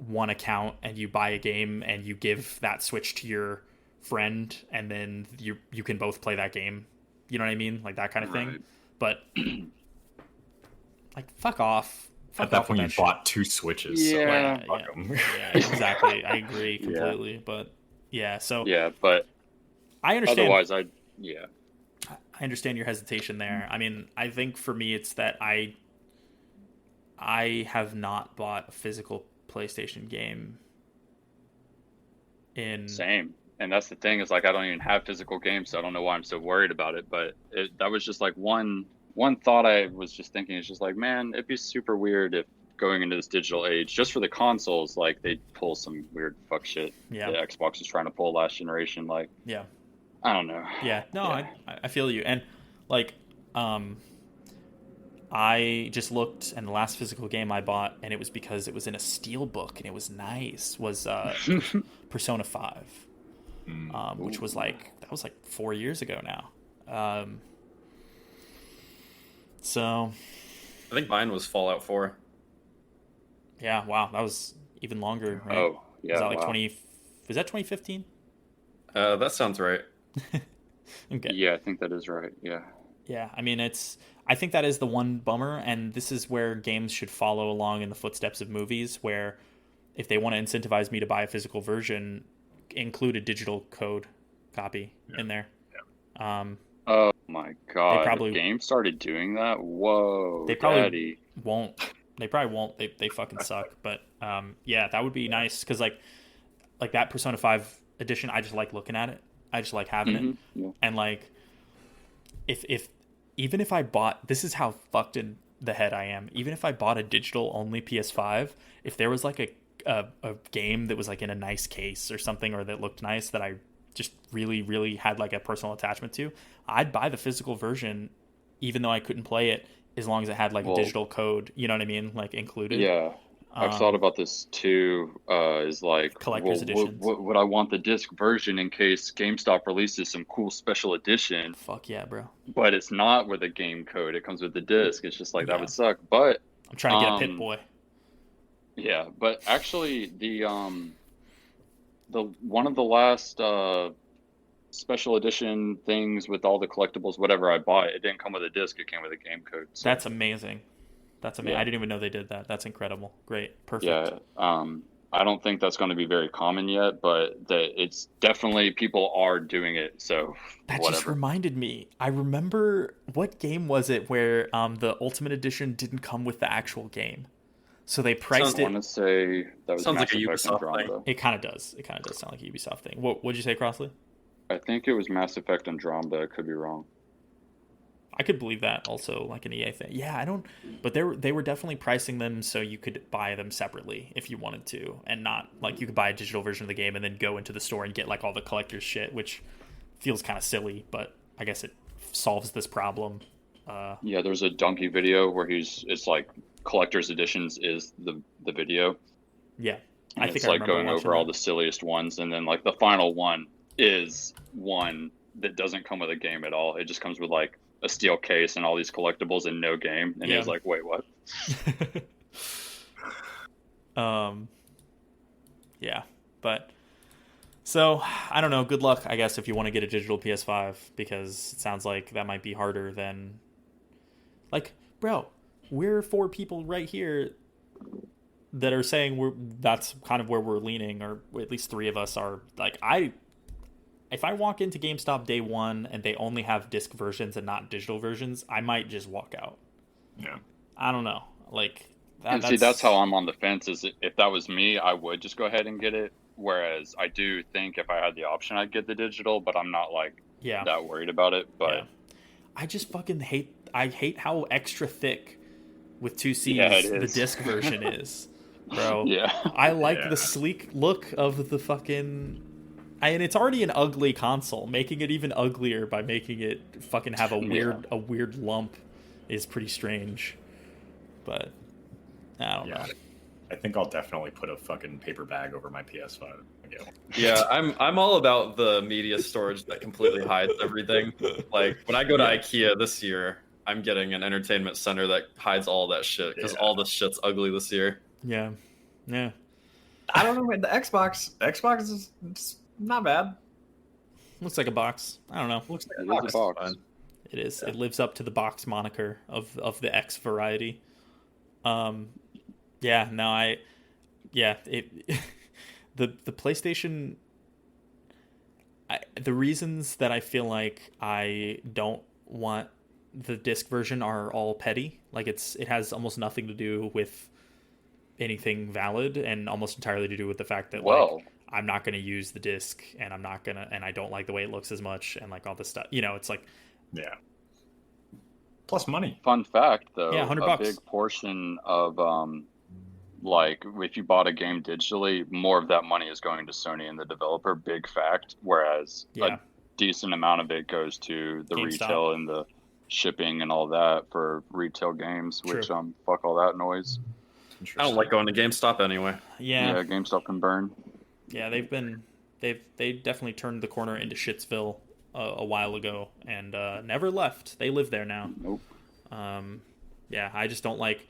one account and you buy a game and you give that Switch to your friend and then you can both play that game. You know what I mean? Like, that kind of thing. But, like, fuck off. At that point, you bought 2 Switches. Yeah. So, like, fuck them. Yeah, exactly. I agree completely. Yeah. But, yeah, so. Yeah, but. I understand. Otherwise, I understand your hesitation there. I mean, I think for me, it's that I have not bought a physical PlayStation game Same. And that's the thing, is like I don't even have physical games, so I don't know why I'm so worried about it. But that was just like one thought I was just thinking, is just like, man, it'd be super weird if going into this digital age, just for the consoles, like they pull some weird fuck shit. Yeah. The Xbox was trying to pull last generation. Like, yeah, I don't know. Yeah, no, yeah. I feel you. And like, I just looked, and the last physical game I bought, and it was because it was in a steelbook and it was nice, was Persona 5, which was like, that was like 4 years ago now. So I think mine was Fallout 4. Yeah, wow, that was even longer, right? Oh, yeah. Was that like 2015? That sounds right. Okay. Yeah, I think that is right. Yeah. Yeah, I mean, I think that is the one bummer, and this is where games should follow along in the footsteps of movies, where if they want to incentivize me to buy a physical version, include a digital code copy in there. Yeah. Oh my god! They probably, the game started doing that. Whoa! They probably Daddy. won't. They probably won't. They fucking suck. But yeah, that would be nice, because like that Persona 5 edition, I just like looking at it. I just like having it, yeah. And like, if even if I bought, this is how fucked in the head I am. Even if I bought a digital only PS5, if there was like a game that was like in a nice case or something, or that looked nice, that I just really, really had like a personal attachment to, I'd buy the physical version, even though I couldn't play it, as long as it had like a digital code, you know what I mean? Like included. Yeah. I've thought about this too, is like, collector's editions. Would I want the disc version in case GameStop releases some cool special edition? Fuck yeah, bro. But it's not with a game code. It comes with the disc. It's just like, that would suck. But I'm trying to get a Pit Boy. Yeah, but actually the one of the last special edition things with all the collectibles, whatever I bought, it didn't come with a disc. It came with a game code. So. That's amazing. That's amazing. Yeah. I didn't even know they did that. That's incredible. Great. Perfect. Yeah. I don't think that's going to be very common yet, but it's definitely, people are doing it. So that just reminded me. I remember, what game was it where the Ultimate Edition didn't come with the actual game? So they priced it. I want to say that was sounds like a Ubisoft thing. It kind of does. It kind of does sound like a Ubisoft thing. What did you say, Crossley? I think it was Mass Effect Andromeda. I could be wrong. I could believe that also, like an EA thing. Yeah, I don't. But they were definitely pricing them so you could buy them separately if you wanted to, and not like you could buy a digital version of the game and then go into the store and get like all the collector's shit, which feels kind of silly, but I guess it solves this problem. Yeah, there's a Donkey video where it's like collector's editions is the video. Yeah, I think it's like going over all the silliest ones, and then like the final one is one that doesn't come with a game at all. It just comes with like a steel case and all these collectibles and no game, and it was like, wait, what? Yeah, but so I don't know. Good luck, I guess, if you want to get a digital PS5, because it sounds like that might be harder than, like, bro, we're 4 people right here that are saying that's kind of where we're leaning, or at least 3 of us are. Like, if I walk into GameStop day one and they only have disc versions and not digital versions, I might just walk out. Yeah. I don't know. Like, that's how I'm on the fence. Is if that was me, I would just go ahead and get it. Whereas I do think if I had the option, I'd get the digital, but I'm not like that worried about it. But I just fucking hate how extra thick with 2 C's the disc version is, bro. Yeah. I like the sleek look of the fucking. And it's already an ugly console. Making it even uglier by making it fucking have a weird lump is pretty strange. But I don't know. I think I'll definitely put a fucking paper bag over my PS5 again. Yeah, I'm all about the media storage that completely hides everything. Like when I go to IKEA this year, I'm getting an entertainment center that hides all that shit, because all this shit's ugly this year. Yeah. Yeah. I don't know. The Xbox is not bad. Looks like a box. I don't know. Looks like a box. It is. Yeah. It lives up to the box moniker of the X variety. Yeah. No. The PlayStation. The reasons that I feel like I don't want the disc version are all petty. Like it has almost nothing to do with anything valid, and almost entirely to do with the fact that I'm not going to use the disc, and I don't like the way it looks as much, and like all this stuff. It's like, yeah. Plus money. Fun fact, though, yeah, $100. A big portion of like if you bought a game digitally, more of that money is going to Sony and the developer. Big fact. Whereas a decent amount of it goes to the GameStop. Retail and the shipping and all that for retail games. True. Which fuck all that noise. I don't like going to GameStop anyway. Yeah, GameStop can burn. Yeah, they definitely turned the corner into Shitsville a while ago, and never left. They live there now. Nope. Yeah, I just don't like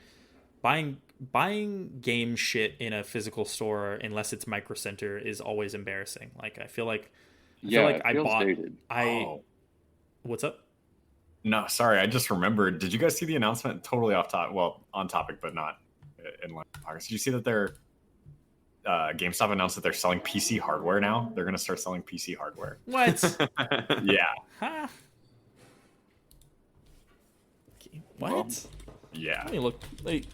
buying game shit in a physical store unless it's Micro Center is always embarrassing. Like I feel like I bought dated. What's up? No, sorry, I just remembered. Did you guys see the announcement? Totally off topic. Well, on topic, but not in line with podcast. Did you see that they're GameStop announced that they're selling PC hardware now? They're going to start selling PC hardware. What? Yeah. Huh? What? Well, yeah. Let me look. Like,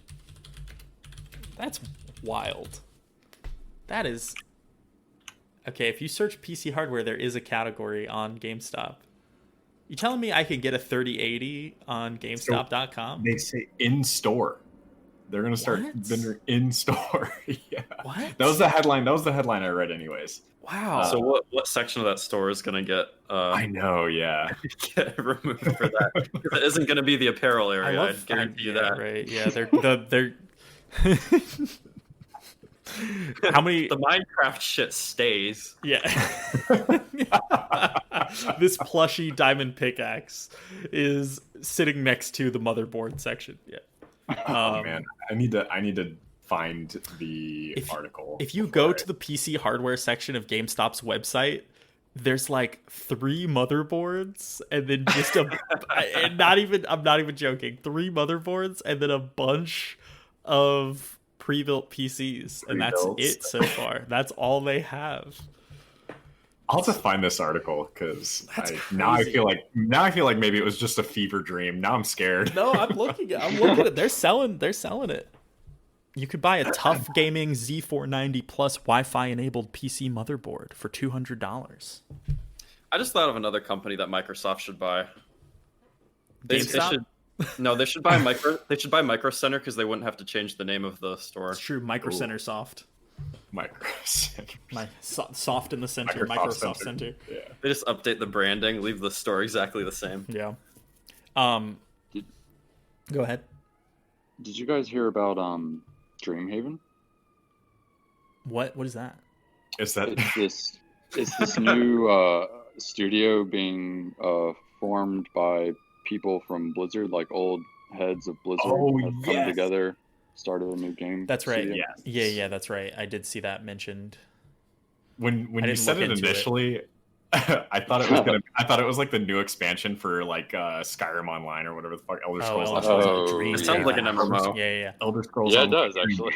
that's wild. That is... Okay, if you search PC hardware, there is a category on GameStop. You telling me I could get a 3080 on GameStop.com? They say in store. They're going to start vendor in store. Yeah. What? That was the headline. That was the headline I read, anyways. Wow. So what section of that store is going to get? I know. Yeah. Get removed for that. It isn't going to be the apparel area. I guarantee you that. Right. Yeah. They're. How many? The Minecraft shit stays. Yeah. This plushy diamond pickaxe is sitting next to the motherboard section. Yeah. Oh man, I need to find the article. If you go to the PC hardware section of GameStop's website, there's like 3 motherboards and then just I'm not even joking, 3 motherboards and then a bunch of pre-built PCs, and that's it so far. That's all they have. I'll have to find this article because now I feel like maybe it was just a fever dream. Now I'm scared. No, I'm looking at it. They're selling it. You could buy a Tough Gaming Z490 Plus Wi-Fi enabled PC motherboard for $200. I just thought of another company that Microsoft should buy. They should buy Micro Center because they wouldn't have to change the name of the store. It's true. Micro Center Soft. Soft in the center. Microsoft Center. Yeah. They just update the branding, leave the store exactly the same. Yeah. Go ahead. Did you guys hear about Dreamhaven? What is that? Is that it's this new studio being formed by people from Blizzard, like old heads of Blizzard have come together, started a new game. That's right. studio. Yeah, that's right. I did see that mentioned. When you said it initially, I thought it was like the new expansion for like Skyrim Online or whatever the fuck, Elder Scrolls. It sounds like an MMO. Yeah. Elder Scrolls. Yeah, it does actually.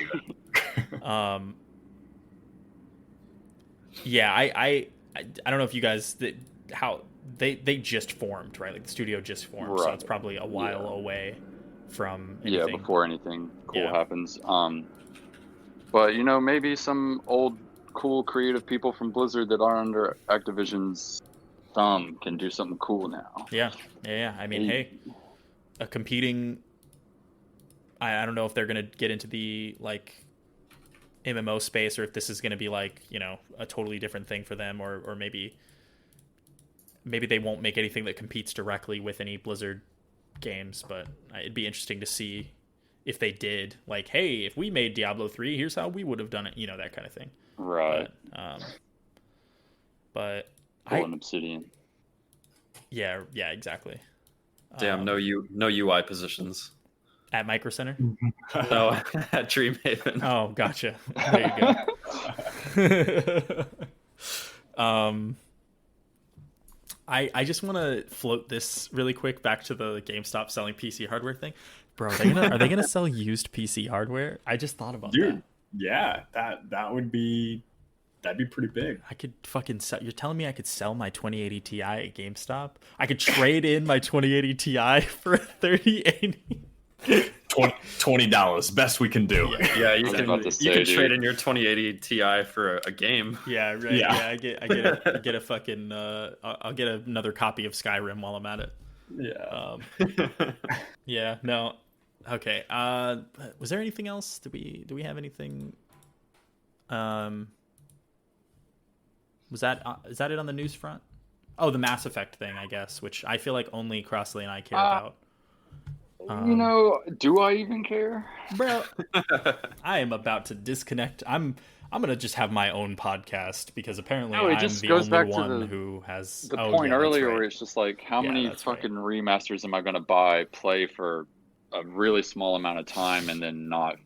Yeah, I don't know if you guys how they just formed, right? Like the studio just formed, so it's probably a while away from anything. Yeah, before anything cool happens. But maybe some old cool creative people from Blizzard that are under Activision's thumb can do something cool now. Yeah. I mean, hey, a competing. I don't know if they're gonna get into the like MMO space or if this is gonna be like a totally different thing for them, or maybe they won't make anything that competes directly with any Blizzard games. But it'd be interesting to see if they did. Like, hey, if we made Diablo 3, here's how we would have done it. That kind of thing. Right. But Obsidian. Yeah, exactly. Damn, no UI positions at Micro Center. No, at Dreamhaven. Oh, gotcha. There you go. I just want to float this really quick back to the GameStop selling PC hardware thing. Bro, are they gonna sell used PC hardware? I just thought about that. Yeah, that'd be pretty big. I could fucking sell. You're telling me I could sell my 2080 Ti at GameStop? I could trade in my 2080 Ti for a 3080. $20. Best we can do. Yeah, you can trade in your 2080 Ti for a game. Yeah, right. Yeah, I get a fucking. I'll get another copy of Skyrim while I'm at it. Yeah. Yeah. No. Okay. Was there anything else? Do we have anything? Is that it on the news front? Oh, the Mass Effect thing, I guess, which I feel like only Crossley and I care about. Do I even care? Bro, I am about to disconnect. I'm gonna just have my own podcast because apparently I'm the only one who has the point earlier where it's just like, how many fucking remasters am I gonna buy, play for a really small amount of time, and then not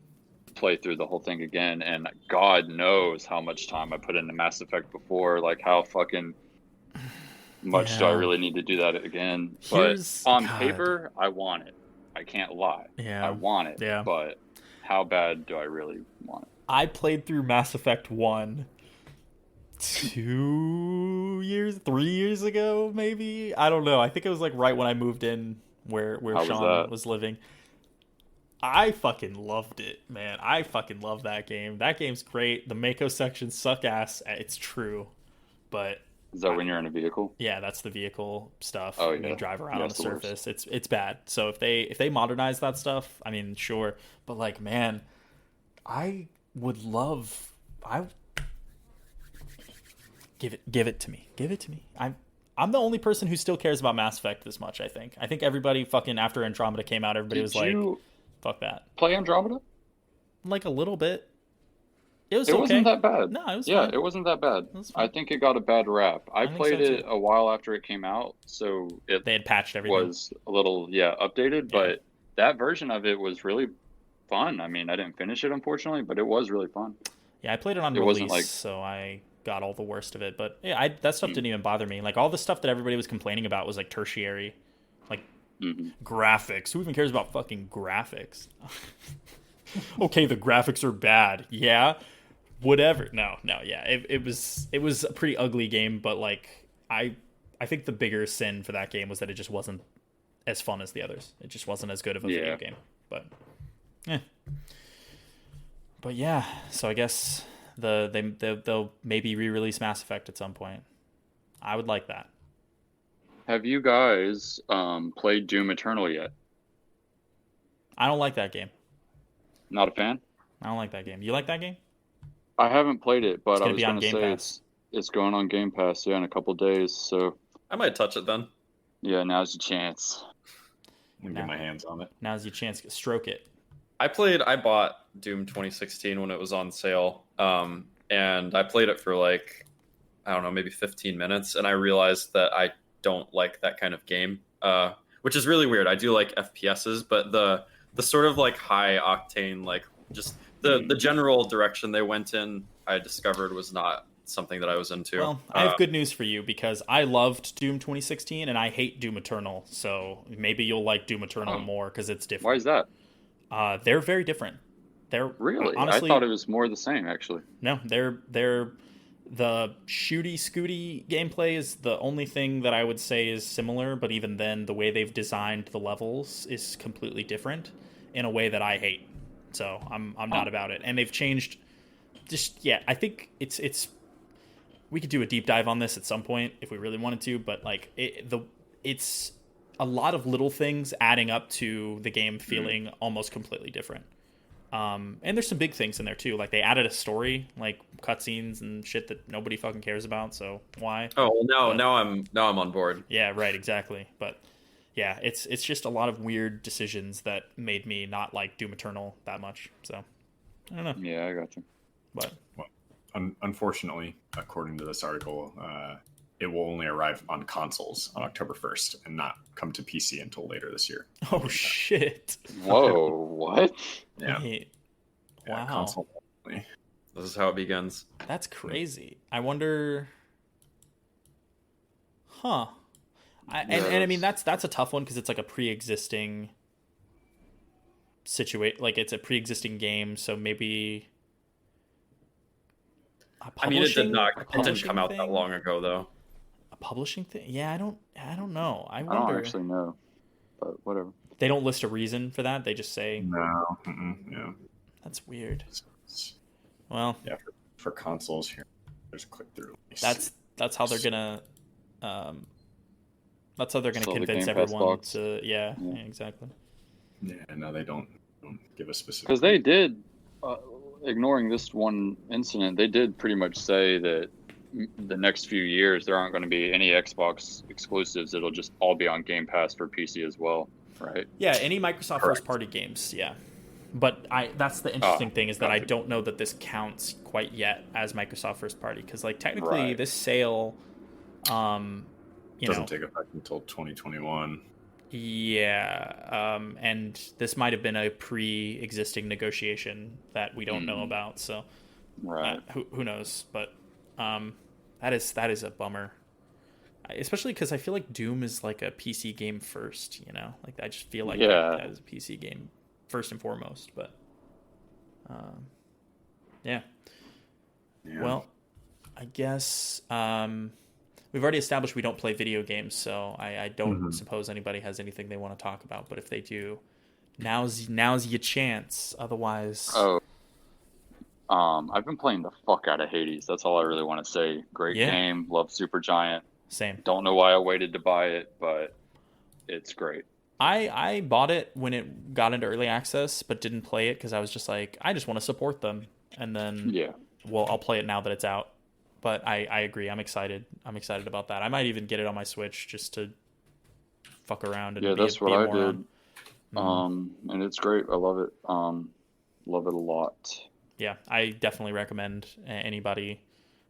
play through the whole thing again? And God knows how much time I put into Mass Effect before. Like, how fucking much do I really need to do that again? But on paper, I want it. I can't lie. Yeah. I want it. Yeah. But how bad do I really want it? I played through Mass Effect 1 3 years ago, maybe? I don't know. I think it was like right when I moved in where Sean was living. I fucking loved it, man. I fucking love that game. That game's great. The Mako sections suck ass. It's true. But is that when you're in a vehicle? Yeah, that's the vehicle stuff. Oh, yeah. You drive around on the surface. It's bad. So if they modernize that stuff, I mean, sure. But like, man, I would love. Give it to me. Give it to me. I'm the only person who still cares about Mass Effect this much. I think everybody fucking after Andromeda came out, everybody was like, "Fuck that." Play Andromeda? Like a little bit. It wasn't that bad. No, it was fine. It wasn't that bad. I think it got a bad rap. I played it a while after it came out, so they had patched everything. Was a little updated, but that version of it was really fun. I mean, I didn't finish it unfortunately, but it was really fun. Yeah, I played it on release, so I got all the worst of it. But yeah, that stuff didn't even bother me. Like all the stuff that everybody was complaining about was like tertiary, like graphics. Who even cares about fucking graphics? Okay, the graphics are bad. Yeah. Whatever. No, yeah. It was a pretty ugly game, but like I think the bigger sin for that game was that it just wasn't as fun as the others. It just wasn't as good of a video game. But But yeah, so I guess they'll maybe re-release Mass Effect at some point. I would like that. Have you guys played Doom Eternal yet? I don't like that game. Not a fan? I don't like that game. You like that game? I haven't played it, but I was going to say it's going on Game Pass in a couple days, so I might touch it then. Yeah, now's your chance. I'm gonna get my hands on it. Now's your chance to stroke it. I bought Doom 2016 when it was on sale, and I played it for like, I don't know, maybe 15 minutes, and I realized that I don't like that kind of game, which is really weird. I do like FPSs, but the sort of like high octane, like just the general direction they went in, I discovered was not something that I was into. Well, I have good news for you because I loved Doom 2016 and I hate Doom Eternal. So maybe you'll like Doom Eternal more because it's different. Why is that? They're very different. They're really. Honestly, I thought it was more the same actually. No, they're the shooty scooty gameplay is the only thing that I would say is similar. But even then, the way they've designed the levels is completely different in a way that I hate. So I'm not about it. And they've changed. I think it's. We could do a deep dive on this at some point if we really wanted to, but like it's a lot of little things adding up to the game feeling almost completely different. And there's some big things in there too. Like they added a story, like cutscenes and shit that nobody fucking cares about. So why? Oh well, now I'm on board. Yeah, right, exactly. But yeah, it's just a lot of weird decisions that made me not like Doom Eternal that much. So I don't know. Yeah, I got you. But unfortunately, according to this article, it will only arrive on consoles on October 1st and not come to PC until later this year. Oh shit! Whoa, what? Yeah. Wow. Console only. This is how it begins. That's crazy. I wonder. Huh. And I mean that's a tough one because it's like a pre-existing situation. Like it's a pre-existing game, so maybe. I mean, it didn't come out that long ago, though. A publishing thing? Yeah, I don't know. I don't actually know, but whatever. They don't list a reason for that. They just say no. Yeah, that's weird. Well, yeah, for consoles here, there's a click through. That's how they're gonna. That's how they're gonna convince everyone to. Yeah, exactly. Yeah, no, they don't give a specific. Because they did, ignoring this one incident, they did pretty much say that the next few years there aren't going to be any Xbox exclusives. It'll just all be on Game Pass for PC as well, right? Yeah, any Microsoft first party games, yeah. But that's the interesting thing is that I don't know that this counts quite yet as Microsoft first party because like technically this sale doesn't take effect until 2021. Yeah, and this might have been a pre-existing negotiation that we don't know about. So, who knows? But that is a bummer, especially because I feel like Doom is like a PC game first. You know, like I just feel like that is a PC game first and foremost. But yeah. Well, I guess. We've already established we don't play video games, so I don't suppose anybody has anything they want to talk about. But if they do, now's your chance. Otherwise, I've been playing the fuck out of Hades. That's all I really want to say. Great game. Love Supergiant. Same. Don't know why I waited to buy it, but it's great. I bought it when it got into early access, but didn't play it because I was just like, I just want to support them. And then, I'll play it now that it's out. But I agree. I'm excited. I'm excited about that. I might even get it on my Switch just to fuck around and that's what I did. And it's great. I love it. Love it a lot. Yeah, I definitely recommend anybody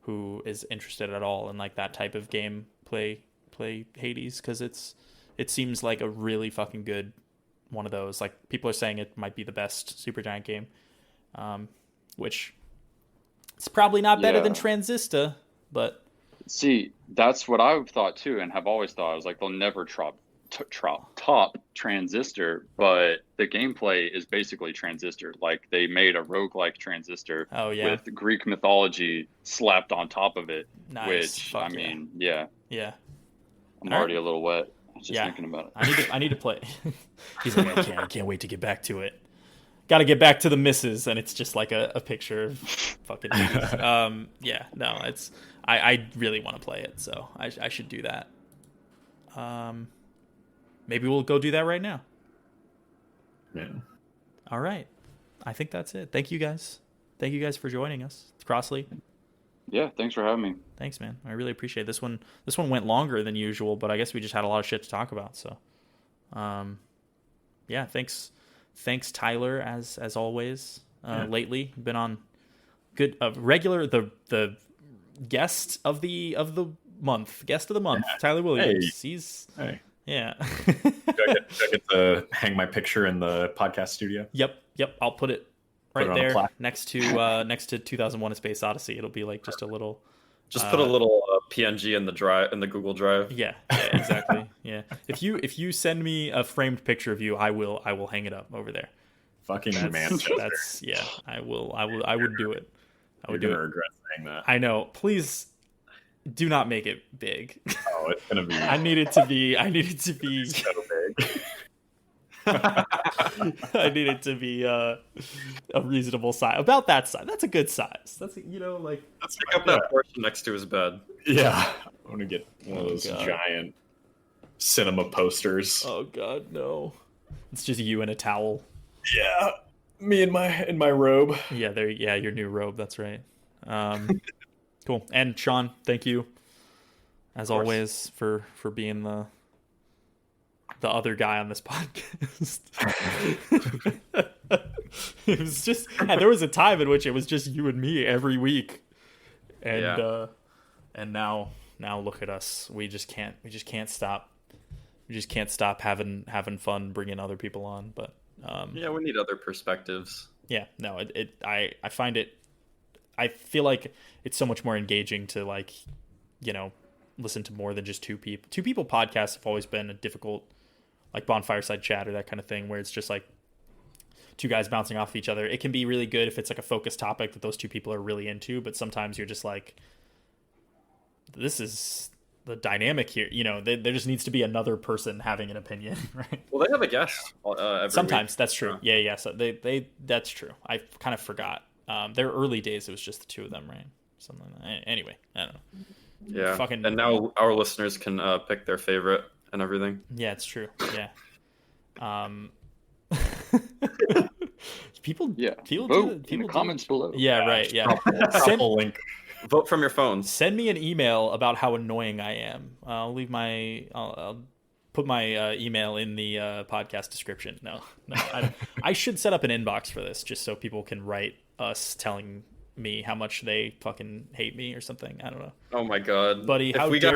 who is interested at all in like that type of game play Hades because it seems like a really fucking good one of those. Like people are saying it might be the best Supergiant game, which. It's probably not better than Transistor, but... See, that's what I've thought too, and have always thought. I was like, they'll never top Transistor, but the gameplay is basically Transistor. Like, they made a roguelike Transistor with Greek mythology slapped on top of it, which, I mean, Yeah. I'm already a little wet just thinking about it. I need to play it. He's like, I can't wait to get back to it. Got to get back to the misses, and it's just like a picture of fucking it's I really want to play it, so I should do that. Maybe we'll go do that right now. All right, I think that's it. Thank you guys for joining us. It's Crossley. Thanks for having me. Thanks, man. I really appreciate it. This one went longer than usual, but I guess we just had a lot of shit to talk about, so Thanks, Tyler, as always. Lately, been on good regular the guest of the month, Tyler Williams. Hey. Yeah. do I get to hang my picture in the podcast studio? Yep. I'll put it there next to 2001: A Space Odyssey. It'll be like just a little. Just put a little PNG in the Google Drive. Yeah, exactly. Yeah. If you send me a framed picture of you, I will hang it up over there. Fucking Manchester. I would do it. I would do it. Regret saying that. I know. Please do not make it big. Oh, it's gonna be. I need it to be. So big. I need it to be a reasonable size. About that size. That's a good size. That's let's pick up that portion next to his bed. Yeah, I want to get one of those giant cinema posters. Oh God, no! It's just you in a towel. Yeah, me in my robe. Yeah, your new robe. That's right. Cool. And Sean, thank you as always for being the other guy on this podcast. It was just, and there was a time in which it was just you and me every week, and now look at us. We just can't stop. We just can't stop having fun bringing other people on. But we need other perspectives. Yeah, no, I find it. I feel like it's so much more engaging to listen to more than just two people. Two people podcasts have always been a difficult. Like bonfireside chat or that kind of thing where it's just like two guys bouncing off of each other. It can be really good if it's like a focused topic that those two people are really into, but sometimes you're just like, this is the dynamic here. You know, there just needs to be another person having an opinion, right? Well, they have a guest every sometimes. Week. That's true. Yeah. So they that's true. I kind of forgot. Their early days, it was just the two of them, right? Something like that. Anyway, I don't know. Yeah. And now our listeners can pick their favorite and everything. Yeah, it's true. Yeah. People vote in the comments below. Yeah, right. Yeah. Link. Vote from your phones. Send me an email about how annoying I am. I'll put my email in the podcast description. No. I should set up an inbox for this just so people can write us telling me how much they fucking hate me or something. I don't know. Oh my god, buddy! If we got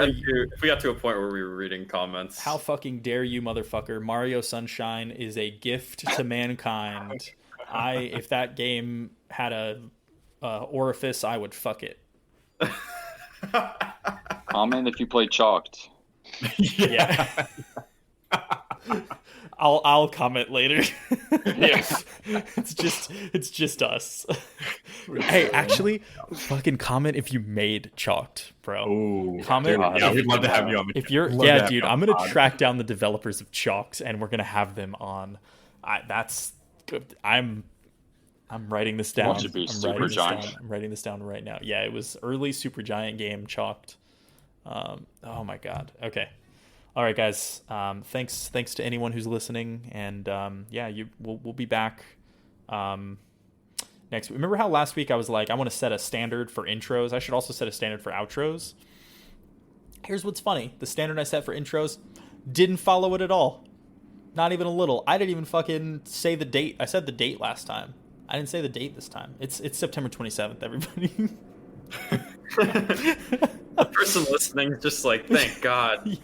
to a point where we were reading comments, how fucking dare you, motherfucker! Mario Sunshine is a gift to mankind. If that game had a orifice, I would fuck it. Comment if you play Chalked. Yeah. I'll comment later. Yeah. It's just us. Hey, actually, fucking comment if you made Chalked, bro. Ooh, comment. Yeah, we'd love to have you on the. If you're, dude, I'm gonna track down the developers of Chalked and we're gonna have them on. That's good. I'm writing this down. I'm writing this down right now. Yeah, it was early Supergiant game Chalked. Oh my god. Okay. All right, guys. Thanks to anyone who's listening, and we'll be back next week. Remember how last week I was like, I want to set a standard for intros. I should also set a standard for outros. Here's what's funny: the standard I set for intros didn't follow it at all. Not even a little. I didn't even fucking say the date. I said the date last time. I didn't say the date this time. It's September 27th. Everybody. The person listening is just like, thank God.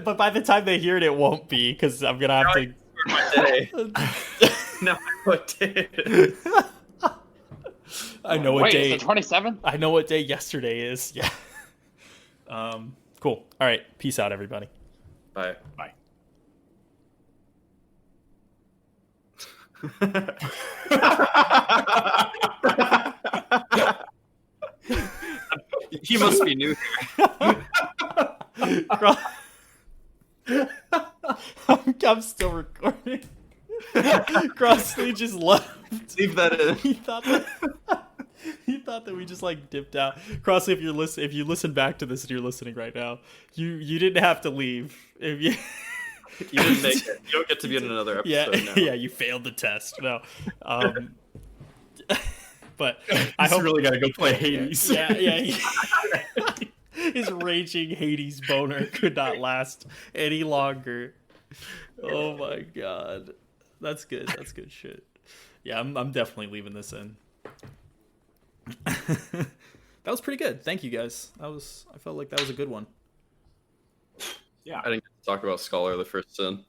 But by the time they hear it, it won't be because I'm gonna have to. My day. No, what day it is. I know what day. Wait, it's the 27th? I know what day yesterday is. Yeah. Cool. All right. Peace out, everybody. Bye. Bye. He must be new here. I'm still recording. Crossley just left. Leave that in. He thought that we just like dipped out. Crossley, if you listen back to this and you're listening right now, you didn't have to leave. If you you didn't make it. You don't get to be in another episode now. Yeah, you failed the test. No. But I hope really gotta go play Hades. Yeah. His raging Hades boner could not last any longer. Oh my god, that's good. That's good shit. Yeah, I'm definitely leaving this in. That was pretty good. Thank you guys. I felt like that was a good one. Yeah, I didn't get to talk about Scholar the first sin.